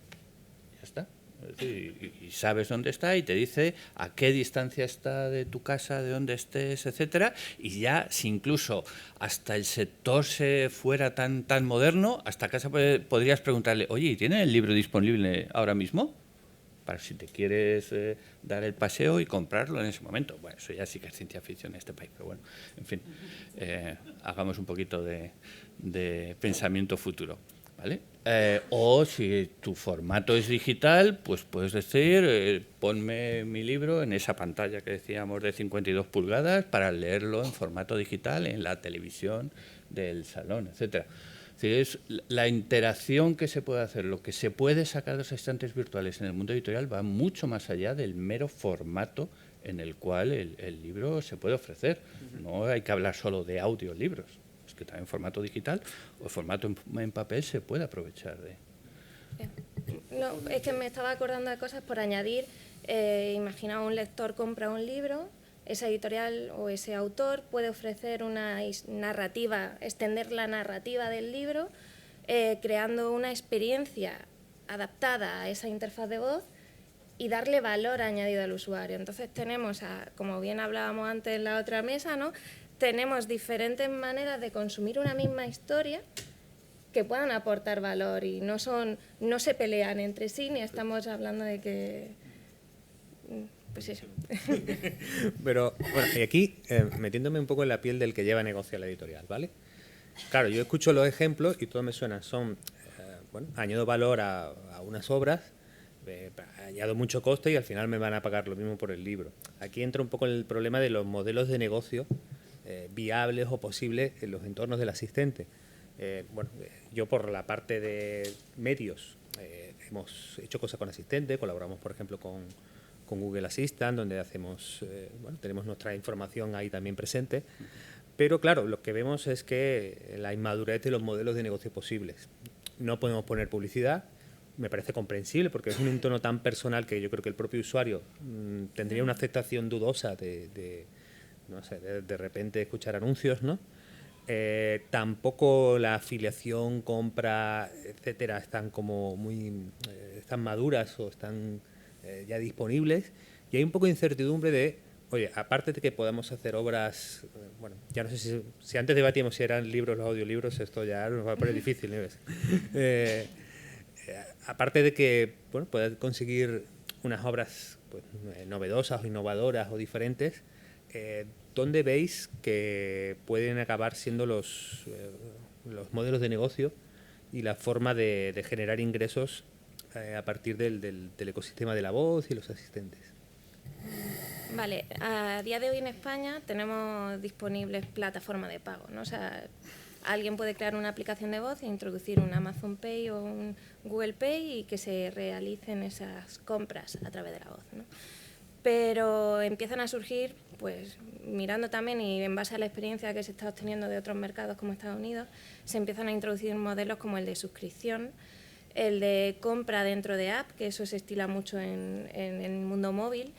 Speaker 4: Ya está. Es decir, y sabes dónde está y te dice a qué distancia está de tu casa, de dónde estés, etcétera. Y ya, si incluso hasta el sector se fuera tan moderno, hasta casa podrías preguntarle, oye, ¿y tiene el libro disponible ahora mismo? Para si te quieres dar el paseo y comprarlo en ese momento. Bueno, eso ya sí que es ciencia ficción en este país, pero bueno, en fin, hagamos un poquito de pensamiento futuro, ¿vale? O si tu formato es digital, pues puedes decir, ponme mi libro en esa pantalla que decíamos de 52 pulgadas para leerlo en formato digital en la televisión del salón, etcétera. Es la interacción que se puede hacer, lo que se puede sacar de los estantes virtuales en el mundo editorial va mucho más allá del mero formato en el cual el libro se puede ofrecer. No hay que hablar solo de audiolibros, es que también en formato digital o formato en papel se puede aprovechar de...
Speaker 3: No, es que me estaba acordando de cosas por añadir. Imagina un lector compra un libro, esa editorial o ese autor puede ofrecer una narrativa, extender la narrativa del libro, creando una experiencia adaptada a esa interfaz de voz y darle valor añadido al usuario. Entonces tenemos, como bien hablábamos antes en la otra mesa, ¿no? Tenemos diferentes maneras de consumir una misma historia que puedan aportar valor y no se pelean entre sí, ni estamos hablando de que... Pues eso.
Speaker 2: Pero, bueno, y aquí, metiéndome un poco en la piel del que lleva negocio a la editorial, ¿vale? Claro, yo escucho los ejemplos y todo me suena. Son, bueno, añado valor a unas obras, añado mucho coste y al final me van a pagar lo mismo por el libro. Aquí entra un poco el problema de los modelos de negocio viables o posibles en los entornos del asistente. Bueno, yo por la parte de medios hemos hecho cosas con asistente, colaboramos por ejemplo con Google Assistant, donde hacemos, bueno, tenemos nuestra información ahí también presente, pero claro, lo que vemos es que la inmadurez de los modelos de negocio posibles. No podemos poner publicidad, me parece comprensible porque es un entorno tan personal que yo creo que el propio usuario tendría una aceptación dudosa no sé, de repente escuchar anuncios, ¿no? Tampoco la afiliación, compra, etcétera, están como muy están maduras o están ya disponibles, y hay un poco de incertidumbre de, oye, aparte de que podamos hacer obras, bueno, ya no sé si antes debatíamos si eran libros o audiolibros, esto ya nos va a poner difícil, ¿no? Aparte de que, bueno, poder conseguir unas obras pues, novedosas o innovadoras o diferentes, ¿dónde veis que pueden acabar siendo los modelos de negocio y la forma de generar ingresos a partir del ecosistema de la voz y los asistentes?
Speaker 3: Vale, a día de hoy en España tenemos disponibles plataformas de pago, ¿no? O sea, alguien puede crear una aplicación de voz e introducir un Amazon Pay o un Google Pay y que se realicen esas compras a través de la voz, ¿no? Pero empiezan a surgir, pues mirando también y en base a la experiencia que se está obteniendo de otros mercados como Estados Unidos, se empiezan a introducir modelos como el de suscripción, el de compra dentro de app, que eso se estila mucho en el mundo móvil,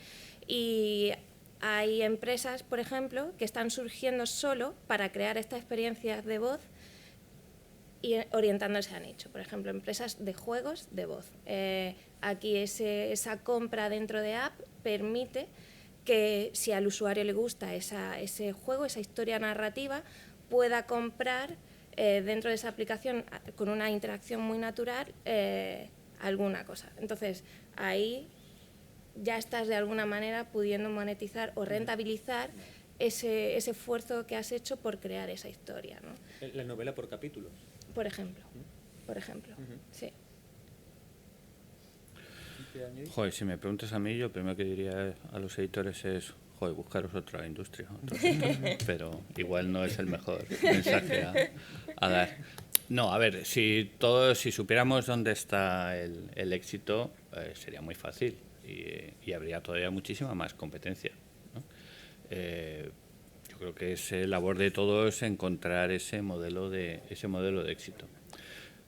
Speaker 3: y hay empresas, por ejemplo, que están surgiendo solo para crear estas experiencias de voz y orientándose a nicho. Por ejemplo, empresas de juegos de voz. Aquí esa compra dentro de app permite que si al usuario le gusta ese juego, esa historia narrativa, pueda comprar dentro de esa aplicación con una interacción muy natural alguna cosa. Entonces, ahí ya estás de alguna manera pudiendo monetizar o rentabilizar ese esfuerzo que has hecho por crear esa historia, ¿no?
Speaker 2: La novela por capítulos.
Speaker 3: Por ejemplo, sí.
Speaker 4: Joder, si me preguntas a mí, yo lo primero que diría a los editores es, joder, buscaros otra industria, pero igual no es el mejor mensaje a dar. No, a ver, si supiéramos dónde está el éxito, sería muy fácil y habría todavía muchísima más competencia, ¿no? Yo creo que es labor de todos encontrar ese modelo de éxito.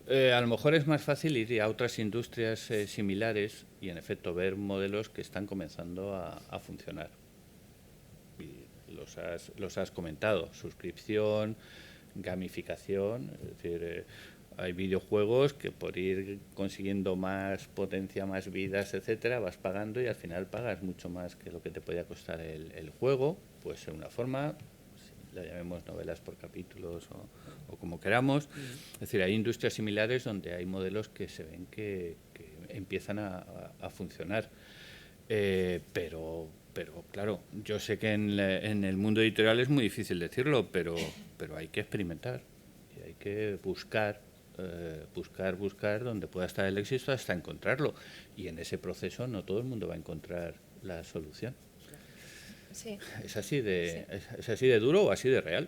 Speaker 4: A lo mejor es más fácil ir a otras industrias similares y, en efecto, ver modelos que están comenzando a funcionar. Y los has comentado, suscripción, gamificación, es decir, hay videojuegos que por ir consiguiendo más potencia, más vidas, etcétera, vas pagando y al final pagas mucho más que lo que te podía costar el juego. Puede ser una forma, la llamemos novelas por capítulos o como queramos. Es decir, hay industrias similares donde hay modelos que se ven que empiezan a funcionar. Pero claro, yo sé que en el mundo editorial es muy difícil decirlo, pero hay que experimentar y hay que buscar donde pueda estar el éxito hasta encontrarlo. Y en ese proceso no todo el mundo va a encontrar la solución.
Speaker 3: Sí.
Speaker 4: ¿Es así de duro o así de real?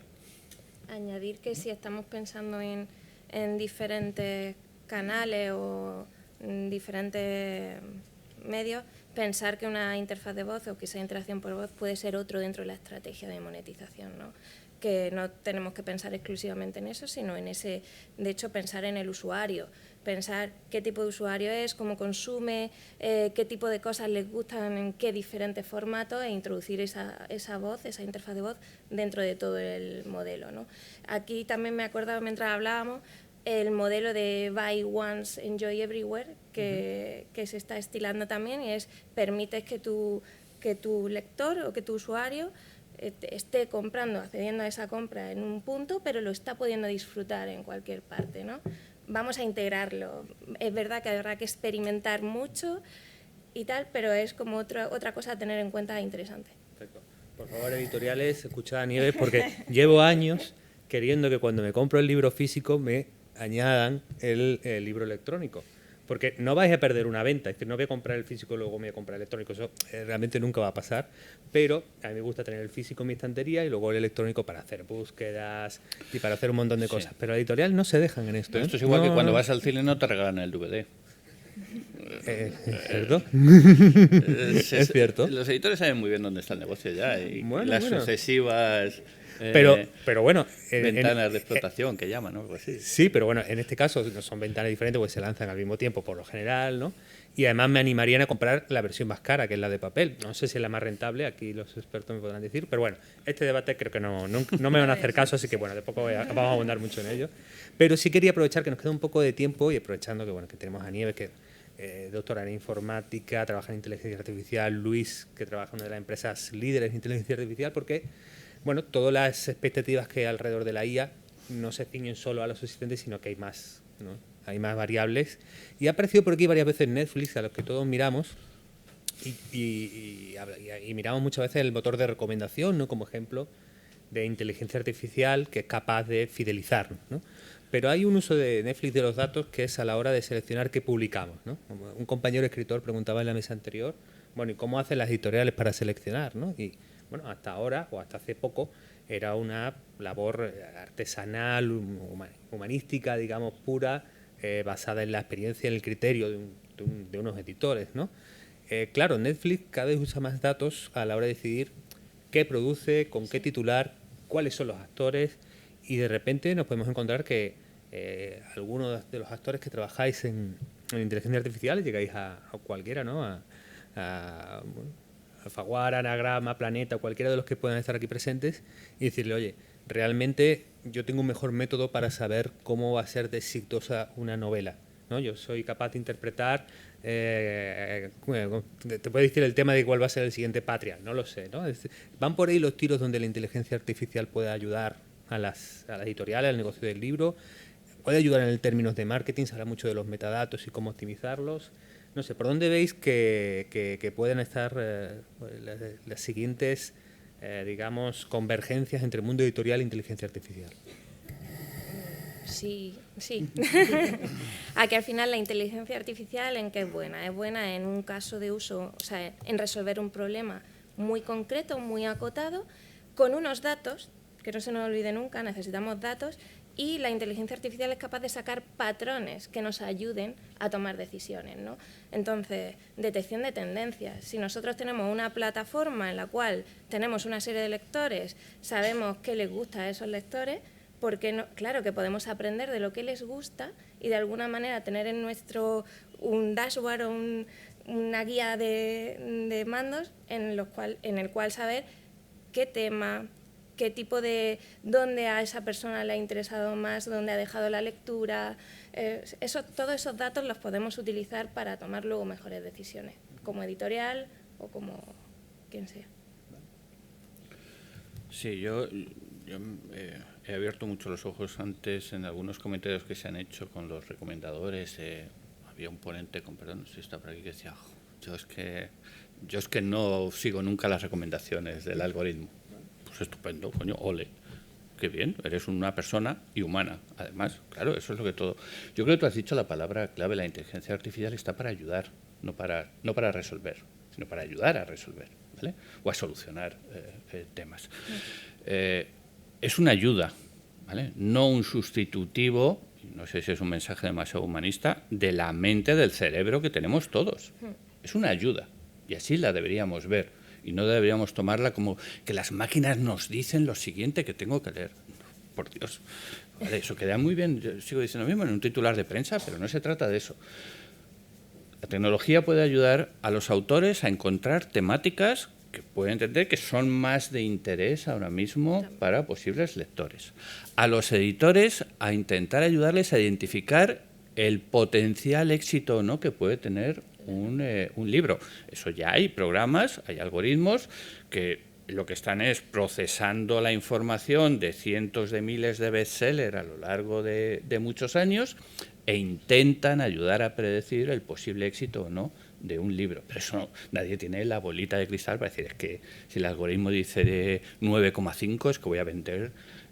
Speaker 3: Añadir que si estamos pensando en diferentes canales o en diferentes medios, pensar que una interfaz de voz o que esa interacción por voz puede ser otro dentro de la estrategia de monetización, ¿no? Que no tenemos que pensar exclusivamente en eso, sino en ese, de hecho, pensar en el usuario, pensar qué tipo de usuario es, cómo consume, qué tipo de cosas les gustan, en qué diferentes formatos, e introducir esa voz, esa interfaz de voz dentro de todo el modelo, ¿no? Aquí también me he acordado mientras hablábamos el modelo de Buy Once, Enjoy Everywhere, que se está estilando también, y permites que tu lector o que tu usuario esté comprando, accediendo a esa compra en un punto, pero lo está pudiendo disfrutar en cualquier parte, ¿no? Vamos a integrarlo. Es verdad que habrá que experimentar mucho y tal, pero es como otra cosa a tener en cuenta interesante.
Speaker 2: Perfecto. Por favor, editoriales, escuchad a Nieves, porque llevo años queriendo que cuando me compro el libro físico me añadan el libro electrónico. Porque no vais a perder una venta, es que no voy a comprar el físico y luego me voy a comprar el electrónico, eso realmente nunca va a pasar, pero a mí me gusta tener el físico en mi estantería y luego el electrónico para hacer búsquedas y para hacer un montón de cosas, pero la editorial no se dejan en esto.
Speaker 4: Esto es igual que cuando vas al cine no te regalan el DVD.
Speaker 2: ¿Cierto? Es cierto.
Speaker 4: Los editores saben muy bien dónde está el negocio ya y las sucesivas...
Speaker 2: Pero bueno,
Speaker 4: ventanas de explotación que llaman, ¿no? Pues sí.
Speaker 2: Sí, pero bueno, en este caso no son ventanas diferentes porque se lanzan al mismo tiempo por lo general, ¿no? Y además me animarían a comprar la versión más cara, que es la de papel. No sé si es la más rentable, aquí los expertos me podrán decir, pero bueno, este debate creo que no me van a hacer caso, así que bueno, de poco vamos a abundar mucho en ello. Pero sí quería aprovechar que nos queda un poco de tiempo y aprovechando que bueno que tenemos a Nieves, que doctora en informática, trabaja en inteligencia artificial, Luis, que trabaja en una de las empresas líderes en inteligencia artificial, porque bueno, todas las expectativas que hay alrededor de la IA no se ciñen solo a los asistentes, sino que hay más, ¿no? Hay más variables. Y ha aparecido por aquí varias veces Netflix, a los que todos miramos, y miramos muchas veces el motor de recomendación, ¿no? Como ejemplo de inteligencia artificial que es capaz de fidelizarnos, ¿no? Pero hay un uso de Netflix de los datos que es a la hora de seleccionar qué publicamos, ¿no? Como un compañero escritor preguntaba en la mesa anterior, bueno, ¿y cómo hacen las editoriales para seleccionar, ¿no? Y bueno, hasta ahora o hasta hace poco era una labor artesanal, humanística, digamos, pura, basada en la experiencia y en el criterio de unos editores, ¿no? Claro, Netflix cada vez usa más datos a la hora de decidir qué produce, con qué titular, cuáles son los actores, y de repente nos podemos encontrar que algunos de los actores que trabajáis en inteligencia artificial llegáis a cualquiera, ¿no? A Alfaguara, Anagrama, Planeta, cualquiera de los que puedan estar aquí presentes y decirle, oye, realmente yo tengo un mejor método para saber cómo va a ser de exitosa una novela, ¿no? Yo soy capaz de interpretar, te puedo decir el tema de cuál va a ser el siguiente Patria, no lo sé, ¿no? Van por ahí los tiros donde la inteligencia artificial puede ayudar a las editoriales, al negocio del libro, puede ayudar en términos de marketing, se habla mucho de los metadatos y cómo optimizarlos. No sé, ¿por dónde veis que pueden estar las siguientes, digamos, convergencias entre el mundo editorial e inteligencia artificial?
Speaker 3: Sí. Aquí al final la inteligencia artificial, ¿en qué es buena? Es buena en un caso de uso, o sea, en resolver un problema muy concreto, muy acotado, con unos datos, que no se nos olvide nunca, necesitamos datos, y la inteligencia artificial es capaz de sacar patrones que nos ayuden a tomar decisiones, ¿no? Entonces, detección de tendencias. Si nosotros tenemos una plataforma en la cual tenemos una serie de lectores, sabemos qué les gusta a esos lectores, porque no, claro que podemos aprender de lo que les gusta y de alguna manera tener en nuestro un dashboard o una guía de mandos en el cual saber qué tema, qué tipo de, dónde a esa persona le ha interesado más, dónde ha dejado la lectura. Todos esos datos los podemos utilizar para tomar luego mejores decisiones, como editorial o como quien sea.
Speaker 4: Sí, yo he abierto mucho los ojos antes en algunos comentarios que se han hecho con los recomendadores. Había un ponente, con perdón, no sé si está por aquí, que decía, yo es que no sigo nunca las recomendaciones del algoritmo. Pues estupendo, coño, ole. Qué bien, eres una persona y humana. Además, claro, eso es lo que todo... Yo creo que tú has dicho la palabra clave, la inteligencia artificial está para ayudar, no para resolver, sino para ayudar a resolver, ¿vale? O a solucionar temas. Es una ayuda, ¿vale? No un sustitutivo, no sé si es un mensaje demasiado humanista, de la mente, del cerebro que tenemos todos. Es una ayuda, y así la deberíamos ver. Y no deberíamos tomarla como que las máquinas nos dicen lo siguiente que tengo que leer. Por Dios. Vale, eso queda muy bien, yo sigo diciendo lo mismo en un titular de prensa, pero no se trata de eso. La tecnología puede ayudar a los autores a encontrar temáticas que pueden entender que son más de interés ahora mismo para posibles lectores. A los editores a intentar ayudarles a identificar el potencial éxito o no que puede tener un libro. Eso ya hay programas, hay algoritmos que lo que están es procesando la información de cientos de miles de bestsellers a lo largo de muchos años e intentan ayudar a predecir el posible éxito o no de un libro. Pero eso nadie tiene la bolita de cristal para decir, es que si el algoritmo dice 9,5 es que voy a vender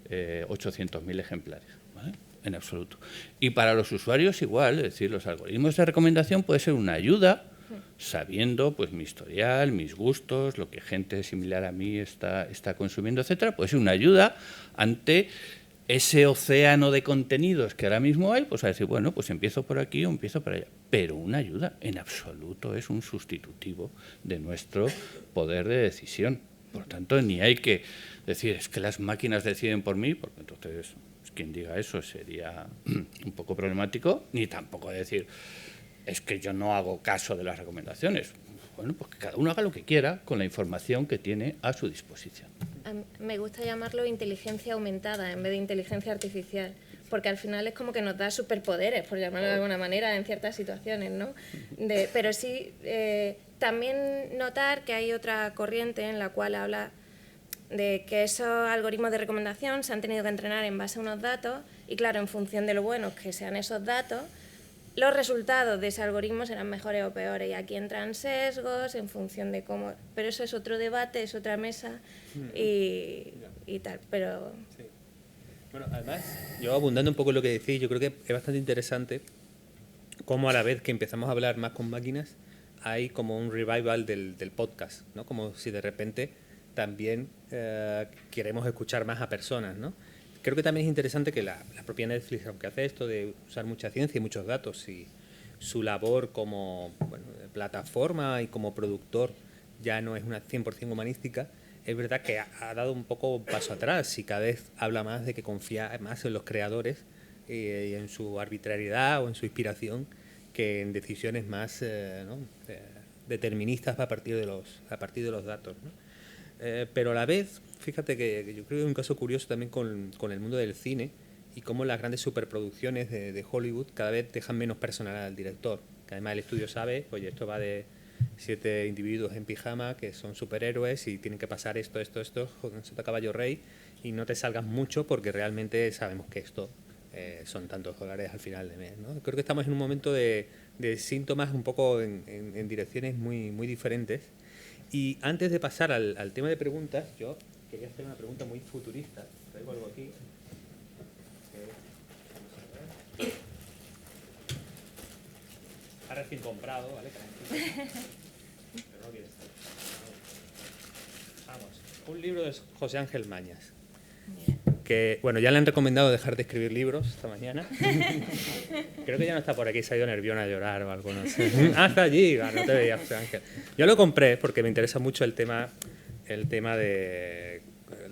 Speaker 4: 800.000 ejemplares, ¿vale? En absoluto. Y para los usuarios igual, es decir, los algoritmos de recomendación puede ser una ayuda, sabiendo pues mi historial, mis gustos, lo que gente similar a mí está consumiendo, etcétera, puede ser una ayuda ante ese océano de contenidos que ahora mismo hay, pues a decir, bueno, pues empiezo por aquí o empiezo por allá. Pero una ayuda, en absoluto, es un sustitutivo de nuestro poder de decisión. Por tanto, ni hay que decir, es que las máquinas deciden por mí, porque entonces quien diga eso sería un poco problemático, ni tampoco decir, es que yo no hago caso de las recomendaciones. Bueno, pues que cada uno haga lo que quiera con la información que tiene a su disposición.
Speaker 3: Me gusta llamarlo inteligencia aumentada en vez de inteligencia artificial, porque al final es como que nos da superpoderes, por llamarlo de alguna manera, en ciertas situaciones, ¿no? Pero sí, también notar que hay otra corriente en la cual habla de que esos algoritmos de recomendación se han tenido que entrenar en base a unos datos y, claro, en función de lo buenos que sean esos datos, los resultados de ese algoritmo serán mejores o peores. Y aquí entran sesgos en función de cómo... Pero eso es otro debate, es otra mesa y tal, pero...
Speaker 2: Sí. Bueno, además, yo abundando un poco en lo que decís, yo creo que es bastante interesante cómo a la vez que empezamos a hablar más con máquinas, hay como un revival del podcast, ¿no? Como si de repente también queremos escuchar más a personas, ¿no? Creo que también es interesante que la propia Netflix, aunque hace esto de usar mucha ciencia y muchos datos, y su labor como plataforma y como productor ya no es una 100% humanística, es verdad que ha dado un poco paso atrás y cada vez habla más de que confía más en los creadores y en su arbitrariedad o en su inspiración que en decisiones más deterministas a partir de los datos, ¿no? Pero a la vez, fíjate que yo creo que hay un caso curioso también con el mundo del cine y cómo las grandes superproducciones de Hollywood cada vez dejan menos personal al director, que además el estudio sabe, oye, esto va de 7 individuos en pijama que son superhéroes y tienen que pasar esto, con sota caballo rey, y no te salgas mucho porque realmente sabemos que esto son tantos dólares al final de mes, ¿no? Creo que estamos en un momento de síntomas un poco en direcciones muy, muy diferentes. Y antes de pasar al tema de preguntas, yo quería hacer una pregunta muy futurista. Traigo algo aquí. Ahora recién comprado, ¿vale? Pero no quiere estar. Vamos, un libro de José Ángel Mañas. Que, bueno, ya le han recomendado dejar de escribir libros esta mañana. Creo que ya no está por aquí, se ha ido Nervión a llorar o algo, no sé. Hasta allí, no te veía, José Ángel. Yo lo compré porque me interesa mucho el tema de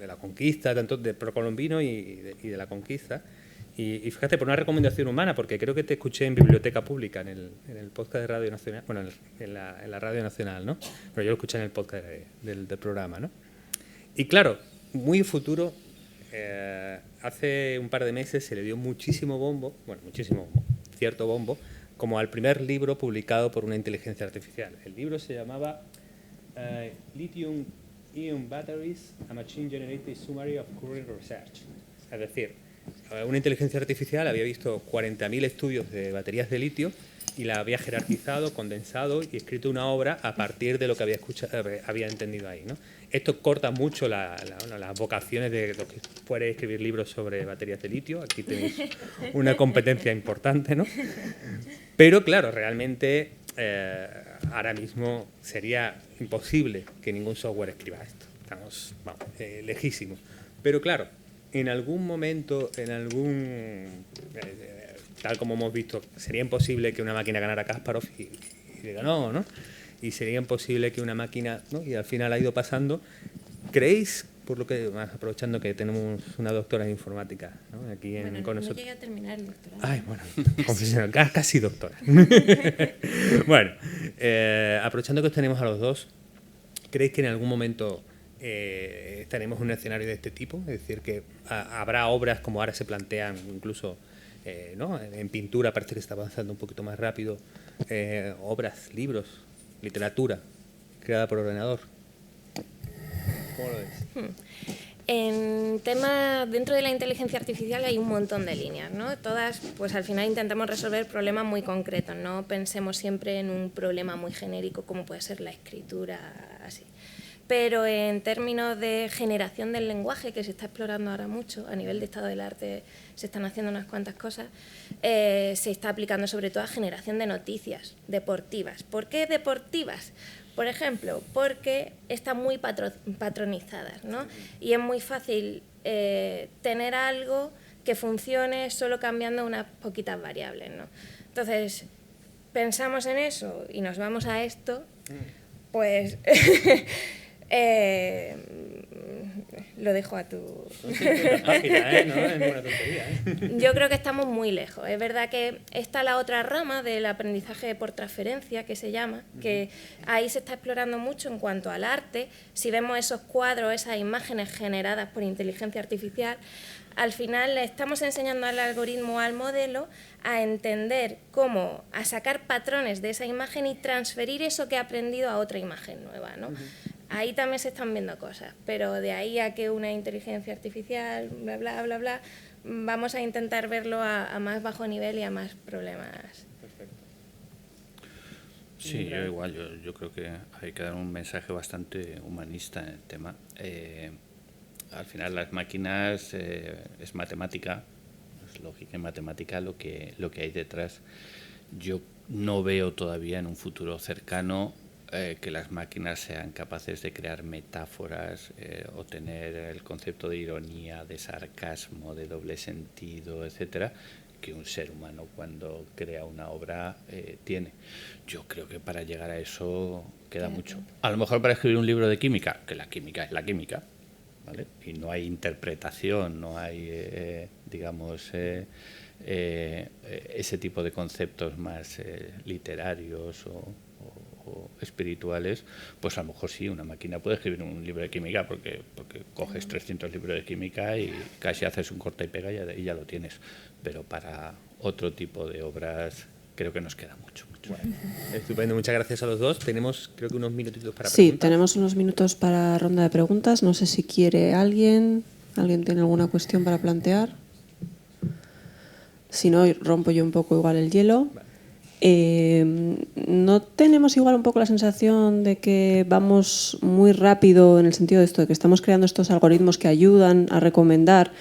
Speaker 2: la conquista, tanto de precolombino y de la conquista. Y fíjate, por una recomendación humana, porque creo que te escuché en Biblioteca Pública, en el podcast de Radio Nacional, bueno, en la Radio Nacional, ¿no? Pero yo lo escuché en el podcast del programa, ¿no? Y claro, muy futuro, hace un par de meses se le dio muchísimo bombo, cierto bombo, como al primer libro publicado por una inteligencia artificial. El libro se llamaba Lithium-Ion Batteries, a Machine Generated Summary of Current Research. Es decir, una inteligencia artificial había visto 40.000 estudios de baterías de litio y la había jerarquizado, condensado y escrito una obra a partir de lo que había entendido ahí, ¿no? Esto corta mucho las vocaciones de los que pueden escribir libros sobre baterías de litio. Aquí tenéis una competencia importante, ¿no? Pero claro, realmente ahora mismo sería imposible que ningún software escriba esto. Estamos lejísimos. Pero claro, en algún momento, tal como hemos visto, sería imposible que una máquina ganara a Kasparov y le ganó, ¿no? Y sería imposible que una máquina, ¿no? Y al final ha ido pasando. ¿Creéis, por lo que, aprovechando que tenemos una doctora en informática, ¿no? Aquí con nosotros?
Speaker 3: No llegué a terminar el doctorado.
Speaker 2: Ay, bueno, confesional, casi doctora. Bueno, aprovechando que os tenemos a los dos, ¿creéis que en algún momento estaremos en un escenario de este tipo? Es decir, que habrá obras como ahora se plantean, incluso ¿no? En pintura parece que está avanzando un poquito más rápido, obras, libros, literatura creada por ordenador. ¿Cómo lo ves?
Speaker 3: En tema, dentro de la inteligencia artificial hay un montón de líneas, ¿no? Todas, pues al final intentamos resolver problemas muy concretos, no pensemos siempre en un problema muy genérico como puede ser la escritura, así. Pero en términos de generación del lenguaje, que se está explorando ahora mucho, a nivel de estado del arte se están haciendo unas cuantas cosas, se está aplicando sobre todo a generación de noticias deportivas. ¿Por qué deportivas? Por ejemplo, porque están muy patronizadas, ¿no? Y es muy fácil tener algo que funcione solo cambiando unas poquitas variables, ¿no? Entonces, pensamos en eso y nos vamos a esto, pues lo dejo a tu... Yo creo que estamos muy lejos. Es verdad que está la otra rama del aprendizaje por transferencia, que se llama, que ahí se está explorando mucho en cuanto al arte. Si vemos esos cuadros, esas imágenes generadas por inteligencia artificial, al final le estamos enseñando al algoritmo, al modelo, a entender cómo, a sacar patrones de esa imagen y transferir eso que ha aprendido a otra imagen nueva, ¿no? Ahí también se están viendo cosas, pero de ahí a que una inteligencia artificial, bla, bla, bla, bla, vamos a intentar verlo a más bajo nivel y a más problemas.
Speaker 2: Perfecto.
Speaker 4: Sí, yo igual, yo creo que hay que dar un mensaje bastante humanista en el tema. Al final las máquinas es matemática, es lógica y matemática lo que hay detrás. Yo no veo todavía en un futuro cercano que las máquinas sean capaces de crear metáforas o tener el concepto de ironía, de sarcasmo, de doble sentido, etcétera, que un ser humano cuando crea una obra tiene. Yo creo que para llegar a eso queda mucho. A lo mejor para escribir un libro de química, que la química es la química, ¿vale? Y no hay interpretación, no hay, digamos, ese tipo de conceptos más literarios o espirituales, pues a lo mejor sí, una máquina puede escribir un libro de química porque coges 300 libros de química y casi haces un corta y pega y ya lo tienes. Pero para otro tipo de obras creo que nos queda mucho.
Speaker 2: Bueno, estupendo, muchas gracias a los dos. Tenemos creo que unos minutitos para preguntas.
Speaker 1: Sí, tenemos unos minutos para ronda de preguntas. No sé si quiere alguien tiene alguna cuestión para plantear. Si no, rompo yo un poco igual el hielo. Vale. ¿No tenemos igual un poco la sensación de que vamos muy rápido en el sentido de esto, de que estamos creando estos algoritmos que ayudan a recomendar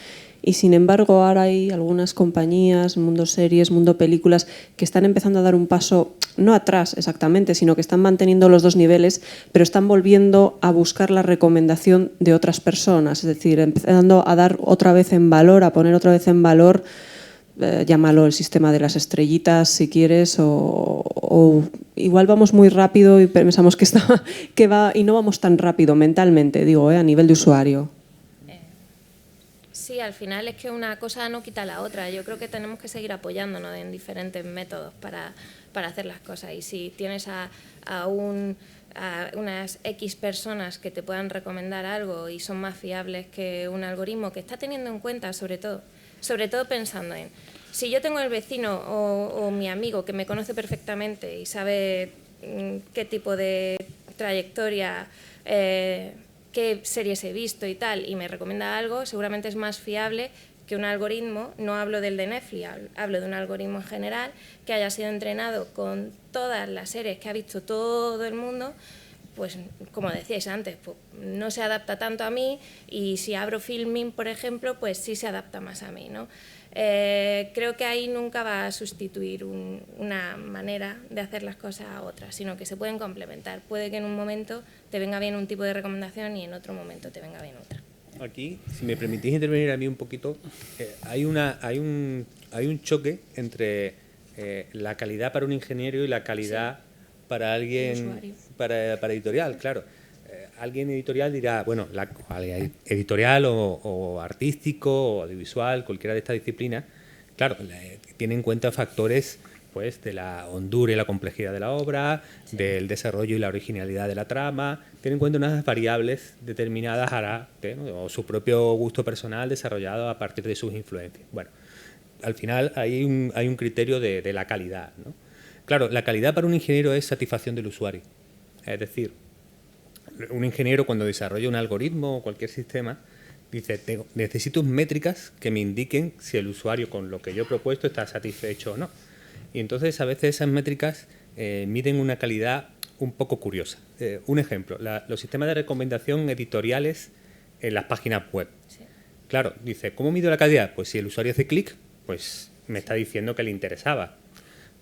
Speaker 1: y sin embargo ahora hay algunas compañías, mundo series, mundo películas, que están empezando a dar un paso, no atrás exactamente, sino que están manteniendo los dos niveles, pero están volviendo a buscar la recomendación de otras personas, es decir, empezando a dar otra vez en valor, a poner otra vez en valor, llámalo el sistema de las estrellitas si quieres, o igual vamos muy rápido y pensamos que va y no vamos tan rápido mentalmente, digo, a nivel de usuario.
Speaker 3: Sí, al final es que una cosa no quita la otra. Yo creo que tenemos que seguir apoyándonos en diferentes métodos para hacer las cosas. Y si tienes a unas X personas que te puedan recomendar algo y son más fiables que un algoritmo que está teniendo en cuenta, sobre todo pensando en, si yo tengo el vecino o mi amigo que me conoce perfectamente y sabe qué tipo de trayectoria, qué series he visto y tal, y me recomienda algo, seguramente es más fiable que un algoritmo, no hablo del de Netflix, hablo de un algoritmo en general, que haya sido entrenado con todas las series que ha visto todo el mundo, pues como decíais antes, pues, no se adapta tanto a mí, y si abro Filmin, por ejemplo, pues sí se adapta más a mí, ¿no? Creo que ahí nunca va a sustituir una manera de hacer las cosas a otra, sino que se pueden complementar. Puede que en un momento te venga bien un tipo de recomendación y en otro momento te venga bien otra.
Speaker 2: Aquí, si me permitís intervenir a mí un poquito, hay un choque entre la calidad para un ingeniero y la calidad para alguien, para editorial, claro. Alguien editorial dirá, bueno, alguien editorial o artístico o audiovisual, cualquiera de estas disciplinas, claro, tiene en cuenta factores pues de la hondura y la complejidad de la obra, del desarrollo y la originalidad de la trama, tiene en cuenta unas variables determinadas o su propio gusto personal desarrollado a partir de sus influencias. Bueno, al final hay un criterio de la calidad, ¿no? Claro, la calidad para un ingeniero es satisfacción del usuario. Es decir, un ingeniero cuando desarrolla un algoritmo o cualquier sistema dice, necesito métricas que me indiquen si el usuario con lo que yo he propuesto está satisfecho o no. Y entonces a veces esas métricas miden una calidad un poco curiosa. Un ejemplo, los sistemas de recomendación editoriales en las páginas web. Sí. Claro, dice, ¿cómo mido la calidad? Pues si el usuario hace clic, pues me está diciendo que le interesaba.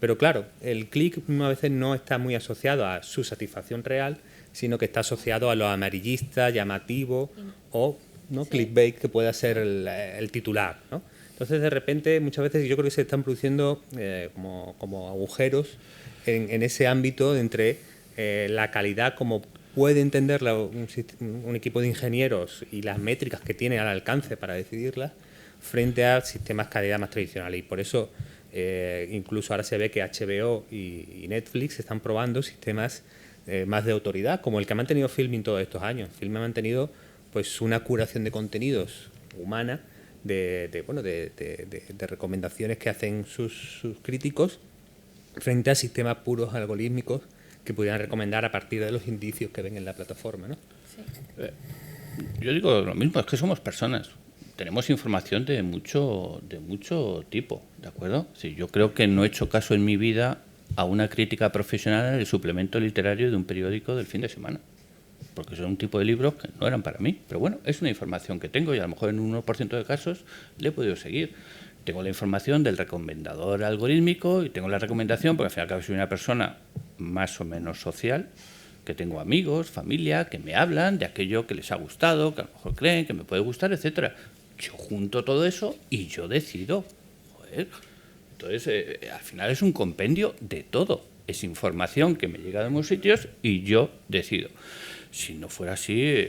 Speaker 2: Pero claro, el clic a veces no está muy asociado a su satisfacción real, sino que está asociado a lo amarillista, llamativo o ¿no? clickbait que pueda ser el titular, ¿no? Entonces, de repente, muchas veces yo creo que se están produciendo como agujeros en ese ámbito entre la calidad como puede entenderla un equipo de ingenieros y las métricas que tiene al alcance para decidirlas frente a sistemas de calidad más tradicionales. Y por eso incluso ahora se ve que HBO y Netflix están probando sistemas más de autoridad, como el que ha mantenido Filmin todos estos años. Filmin ha mantenido pues una curación de contenidos humana, de recomendaciones que hacen sus críticos frente a sistemas puros algorítmicos que pudieran recomendar a partir de los indicios que ven en la plataforma, ¿no?
Speaker 3: Sí.
Speaker 4: Yo digo lo mismo, es que somos personas. Tenemos información de mucho tipo, ¿de acuerdo? Sí, yo creo que no he hecho caso en mi vida a una crítica profesional en el suplemento literario de un periódico del fin de semana, porque son un tipo de libros que no eran para mí. Pero bueno, es una información que tengo y a lo mejor en un 1% de casos le he podido seguir. Tengo la información del recomendador algorítmico y tengo la recomendación, porque al fin y al cabo soy una persona más o menos social, que tengo amigos, familia, que me hablan de aquello que les ha gustado, que a lo mejor creen que me puede gustar, etcétera. Yo junto todo eso y yo decido. Joder. Entonces, al final es un compendio de todo. Es información que me llega de muchos sitios y yo decido. Si no fuera así,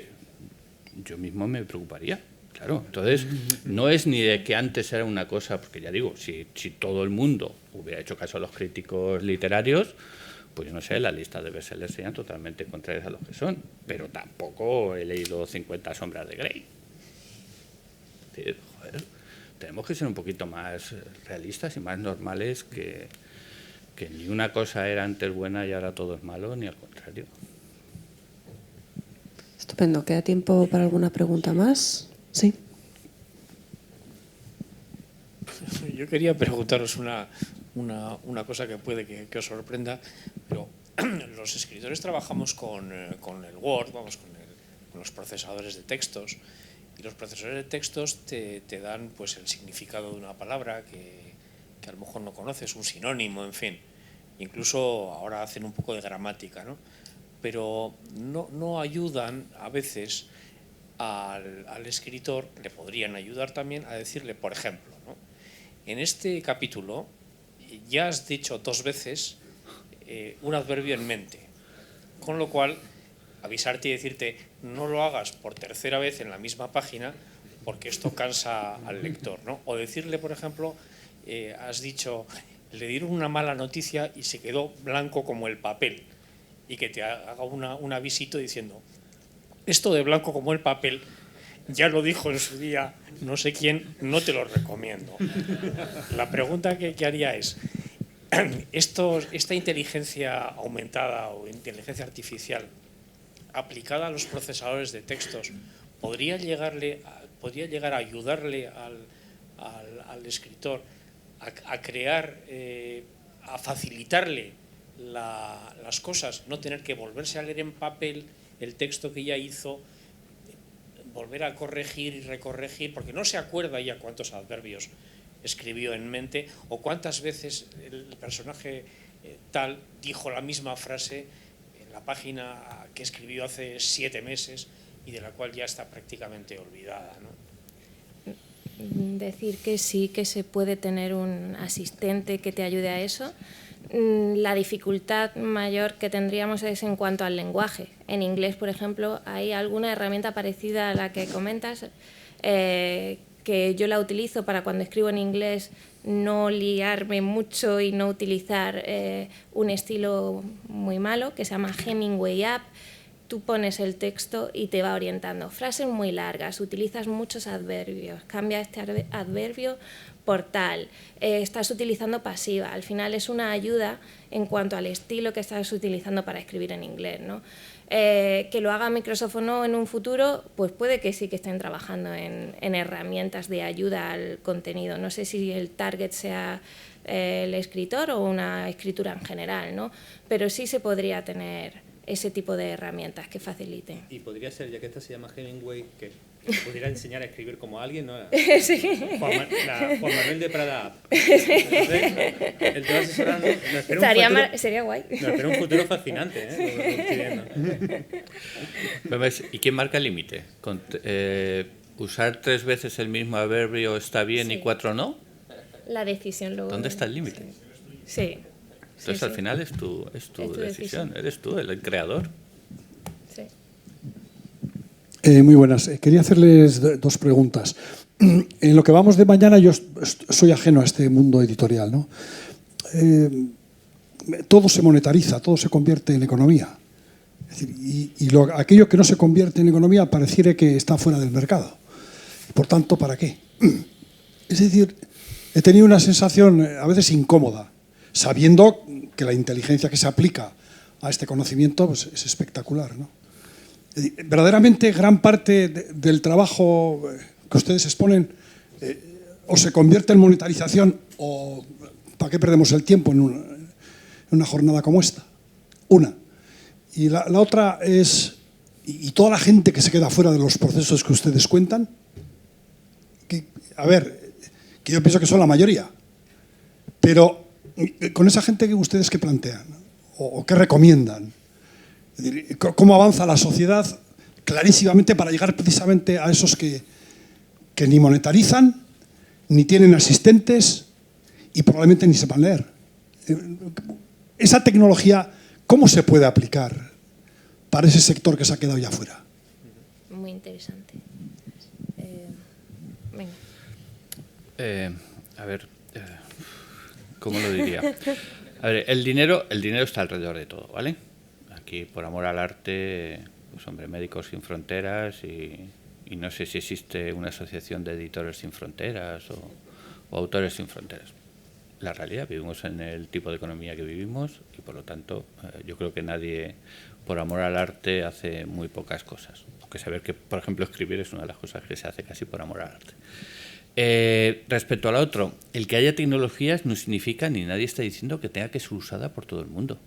Speaker 4: yo mismo me preocuparía. Claro, entonces no es ni de que antes era una cosa, porque ya digo, si todo el mundo hubiera hecho caso a los críticos literarios, pues yo no sé, las listas de bestsellers serían totalmente contrarias a los que son, pero tampoco he leído 50 sombras de Grey. Es decir, joder, tenemos que ser un poquito más realistas y más normales, que ni una cosa era antes buena y ahora todo es malo, ni al contrario.
Speaker 5: Estupendo. ¿Queda tiempo para alguna pregunta más? Sí.
Speaker 6: Yo quería preguntaros una cosa que puede que os sorprenda, pero los escritores trabajamos con el Word, con los procesadores de textos, y los procesadores de textos te dan pues el significado de una palabra que a lo mejor no conoces, un sinónimo, en fin. Incluso ahora hacen un poco de gramática, ¿no? Pero no ayudan a veces al escritor, le podrían ayudar también a decirle, por ejemplo, ¿no? En este capítulo ya has dicho 2 veces un adverbio en mente, con lo cual avisarte y decirte no lo hagas por 3ª vez en la misma página porque esto cansa al lector, ¿no? O decirle, por ejemplo, has dicho le dieron una mala noticia y se quedó blanco como el papel, y que te haga un avisito diciendo: esto de blanco como el papel ya lo dijo en su día no sé quién, no te lo recomiendo. La pregunta que haría es, esta inteligencia aumentada o inteligencia artificial aplicada a los procesadores de textos podría llegar a ayudarle al escritor a crear, a facilitarle las cosas, no tener que volverse a leer en papel el texto que ya hizo, volver a corregir y recorregir, porque no se acuerda ya cuántos adverbios escribió en mente o cuántas veces el personaje tal dijo la misma frase en la página que escribió hace 7 meses y de la cual ya está prácticamente olvidada, ¿no?
Speaker 3: Decir que sí, que se puede tener un asistente que te ayude a eso. La dificultad mayor que tendríamos es en cuanto al lenguaje. En inglés, por ejemplo, hay alguna herramienta parecida a la que comentas, que yo la utilizo para cuando escribo en inglés no liarme mucho y no utilizar un estilo muy malo, que se llama Hemingway App. Tú pones el texto y te va orientando. Frases muy largas, utilizas muchos adverbios, cambia este adverbio por tal, estás utilizando pasiva. Al final es una ayuda en cuanto al estilo que estás utilizando para escribir en inglés, ¿no? Que lo haga Microsoft o no en un futuro, pues puede que sí que estén trabajando en herramientas de ayuda al contenido. No sé si el target sea el escritor o una escritura en general, ¿no? Pero sí se podría tener ese tipo de herramientas que faciliten.
Speaker 2: Y podría ser, ya que esta se llama Hemingway, que pudiera enseñar a escribir como alguien, ¿no?
Speaker 3: Sí.
Speaker 2: Juan Manuel de Prada. Entonces, él te va asesorando.
Speaker 3: Sería guay.
Speaker 2: Nos espera un futuro fascinante, ¿eh?
Speaker 4: ¿Y quién marca el límite? ¿Usar 3 veces el mismo adverbio está bien y 4 no?
Speaker 3: La decisión luego.
Speaker 4: ¿Dónde está el límite?
Speaker 3: Sí.
Speaker 4: Entonces al final es tu decisión, eres tú el creador.
Speaker 3: Sí.
Speaker 7: Muy buenas. Quería hacerles 2 preguntas. En lo que vamos de mañana, yo soy ajeno a este mundo editorial, ¿no? Todo se monetariza, todo se convierte en economía. Es decir, aquello que no se convierte en economía pareciera que está fuera del mercado. Por tanto, ¿para qué? Es decir, he tenido una sensación a veces incómoda, sabiendo que la inteligencia que se aplica a este conocimiento pues, es espectacular, ¿no? Verdaderamente gran parte del trabajo que ustedes exponen o se convierte en monetarización o ¿para qué perdemos el tiempo en una jornada como esta? Una. Y la otra es, y toda la gente que se queda fuera de los procesos que ustedes cuentan, que yo pienso que son la mayoría, pero con esa gente que ustedes qué plantean o qué recomiendan. Es decir, ¿cómo avanza la sociedad clarísimamente para llegar precisamente a esos que ni monetarizan, ni tienen asistentes y probablemente ni sepan leer? Esa tecnología, ¿cómo se puede aplicar para ese sector que se ha quedado ya fuera?
Speaker 3: Muy interesante. Venga.
Speaker 4: ¿Cómo lo diría? A ver, el dinero está alrededor de todo, ¿vale? Aquí, por amor al arte, pues hombre, Médicos Sin Fronteras y no sé si existe una asociación de editores sin fronteras o autores sin fronteras. La realidad, vivimos en el tipo de economía que vivimos y por lo tanto yo creo que nadie, por amor al arte, hace muy pocas cosas. Aunque saber que, por ejemplo, escribir es una de las cosas que se hace casi por amor al arte. Respecto al otro, el que haya tecnologías no significa, ni nadie está diciendo que tenga que ser usada por todo el mundo.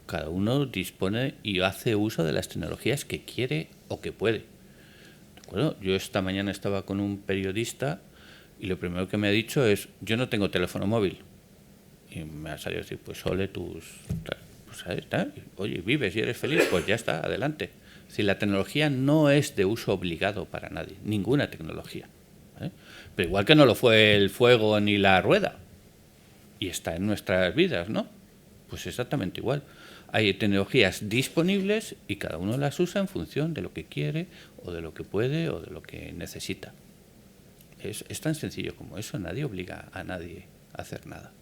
Speaker 4: Cada uno dispone y hace uso de las tecnologías que quiere o que puede. ¿De acuerdo? Yo esta mañana estaba con un periodista y lo primero que me ha dicho es: yo no tengo teléfono móvil. Y me ha salido a decir: pues ole tus... Pues, ¿está? Oye, vives y eres feliz, pues ya está, adelante. Es decir, la tecnología no es de uso obligado para nadie, ninguna tecnología. Pero igual que no lo fue el fuego ni la rueda. Y está en nuestras vidas, ¿no? Pues exactamente igual. Hay tecnologías disponibles y cada uno las usa en función de lo que quiere o de lo que puede o de lo que necesita. Es tan sencillo como eso. Nadie obliga a nadie a hacer nada.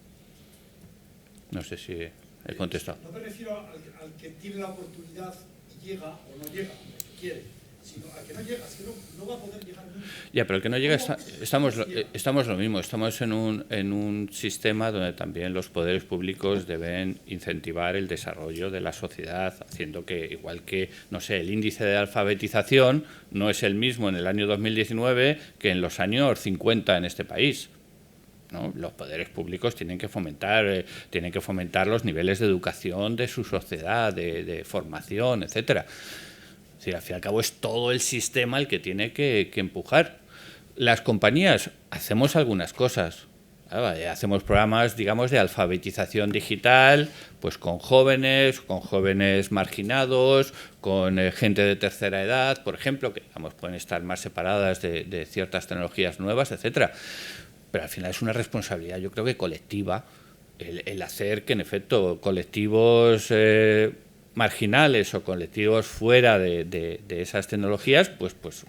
Speaker 4: No sé si he contestado.
Speaker 7: No me refiero al que tiene la oportunidad y llega o no llega, que quiere, sino al que no llega, es que no va a poder llegar nunca.
Speaker 4: Ya, pero el que no llega, estamos lo mismo, estamos en un sistema donde también los poderes públicos deben incentivar el desarrollo de la sociedad, haciendo que, igual que, no sé, el índice de alfabetización no es el mismo en el año 2019 que en los años 50 en este país, ¿no? Los poderes públicos tienen que fomentar los niveles de educación de su sociedad, de formación, etcétera. Es decir, al fin y al cabo es todo el sistema el que tiene que empujar. Las compañías hacemos algunas cosas. Hacemos programas, digamos, de alfabetización digital, pues con jóvenes marginados, con gente de tercera edad, por ejemplo, que digamos, pueden estar más separadas de ciertas tecnologías nuevas, etcétera. Pero al final es una responsabilidad, yo creo que colectiva, el hacer que, en efecto, colectivos marginales o colectivos fuera de esas tecnologías, pues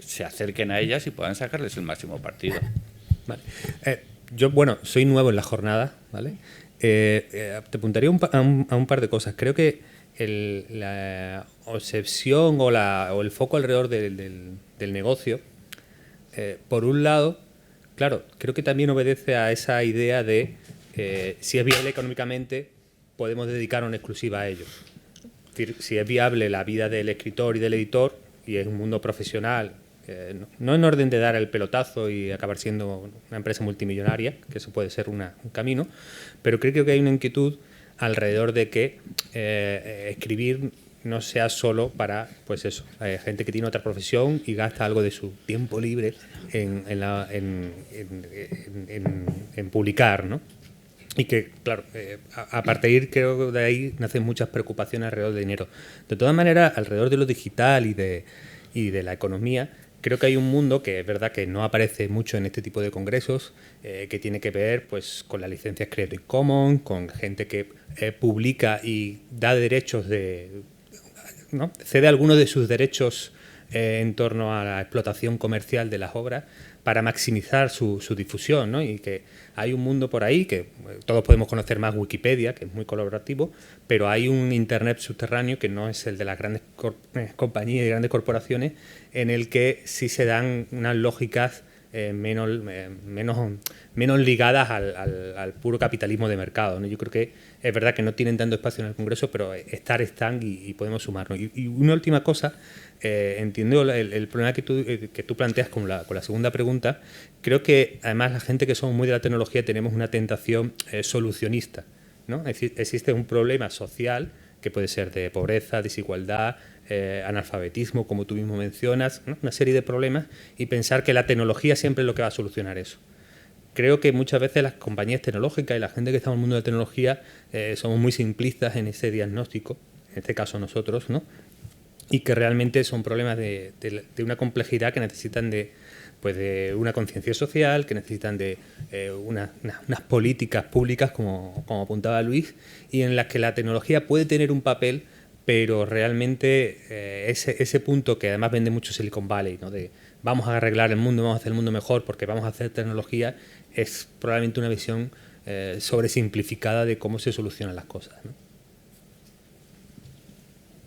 Speaker 4: se acerquen a ellas y puedan sacarles el máximo partido.
Speaker 2: Vale. Yo, soy nuevo en la jornada, ¿vale? Te apuntaría a un par de cosas. Creo que la obsesión o el foco alrededor del negocio, por un lado, claro, creo que también obedece a esa idea de si es viable económicamente, podemos dedicarnos en exclusiva a ello. Es decir, si es viable la vida del escritor y del editor, y es un mundo profesional, no en orden de dar el pelotazo y acabar siendo una empresa multimillonaria, que eso puede ser un camino, pero creo que hay una inquietud alrededor de que escribir no sea solo para, pues eso, gente que tiene otra profesión y gasta algo de su tiempo libre en publicar, ¿no? Y que, claro, a partir, creo, de ahí nacen muchas preocupaciones alrededor del dinero. De todas maneras, alrededor de lo digital y de la economía, creo que hay un mundo que es verdad que no aparece mucho en este tipo de congresos, que tiene que ver, pues, con las licencias Creative Commons, con gente que publica y da derechos ¿no? Cede algunos de sus derechos en torno a la explotación comercial de las obras para maximizar su difusión, ¿no? Y que hay un mundo por ahí que todos podemos conocer más Wikipedia, que es muy colaborativo, pero hay un Internet subterráneo que no es el de las grandes compañías y grandes corporaciones, en el que sí se dan unas lógicas menos ligadas al puro capitalismo de mercado, ¿no? Yo creo que es verdad que no tienen tanto espacio en el Congreso, pero están y podemos sumarnos. Y una última cosa, entiendo el problema que tú planteas con la segunda pregunta. Creo que además la gente que somos muy de la tecnología tenemos una tentación solucionista, ¿no? Es decir, existe un problema social que puede ser de pobreza, desigualdad, analfabetismo, como tú mismo mencionas, ¿no? Una serie de problemas, y pensar que la tecnología siempre es lo que va a solucionar eso. Creo que muchas veces las compañías tecnológicas y la gente que está en el mundo de la tecnología somos muy simplistas en ese diagnóstico, en este caso nosotros, ¿no? Y que realmente son problemas de una complejidad que necesitan de una conciencia social, que necesitan de unas políticas públicas, como apuntaba Luis, y en las que la tecnología puede tener un papel, pero realmente ese punto que además vende mucho Silicon Valley, ¿no? De vamos a arreglar el mundo, vamos a hacer el mundo mejor porque vamos a hacer tecnología, es probablemente una visión sobresimplificada de cómo se solucionan las cosas, ¿no?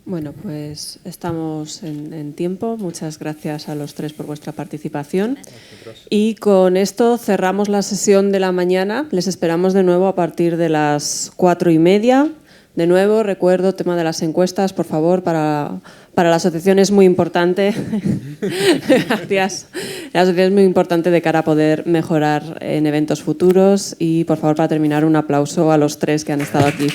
Speaker 5: Bueno, pues estamos en tiempo. Muchas gracias a los tres por vuestra participación. Y con esto cerramos la sesión de la mañana. Les esperamos de nuevo a partir de las 4:30. De nuevo, recuerdo, tema de las encuestas, por favor, para la asociación es muy importante. Gracias. La asociación es muy importante de cara a poder mejorar en eventos futuros. Y, por favor, para terminar, un aplauso a los tres que han estado aquí.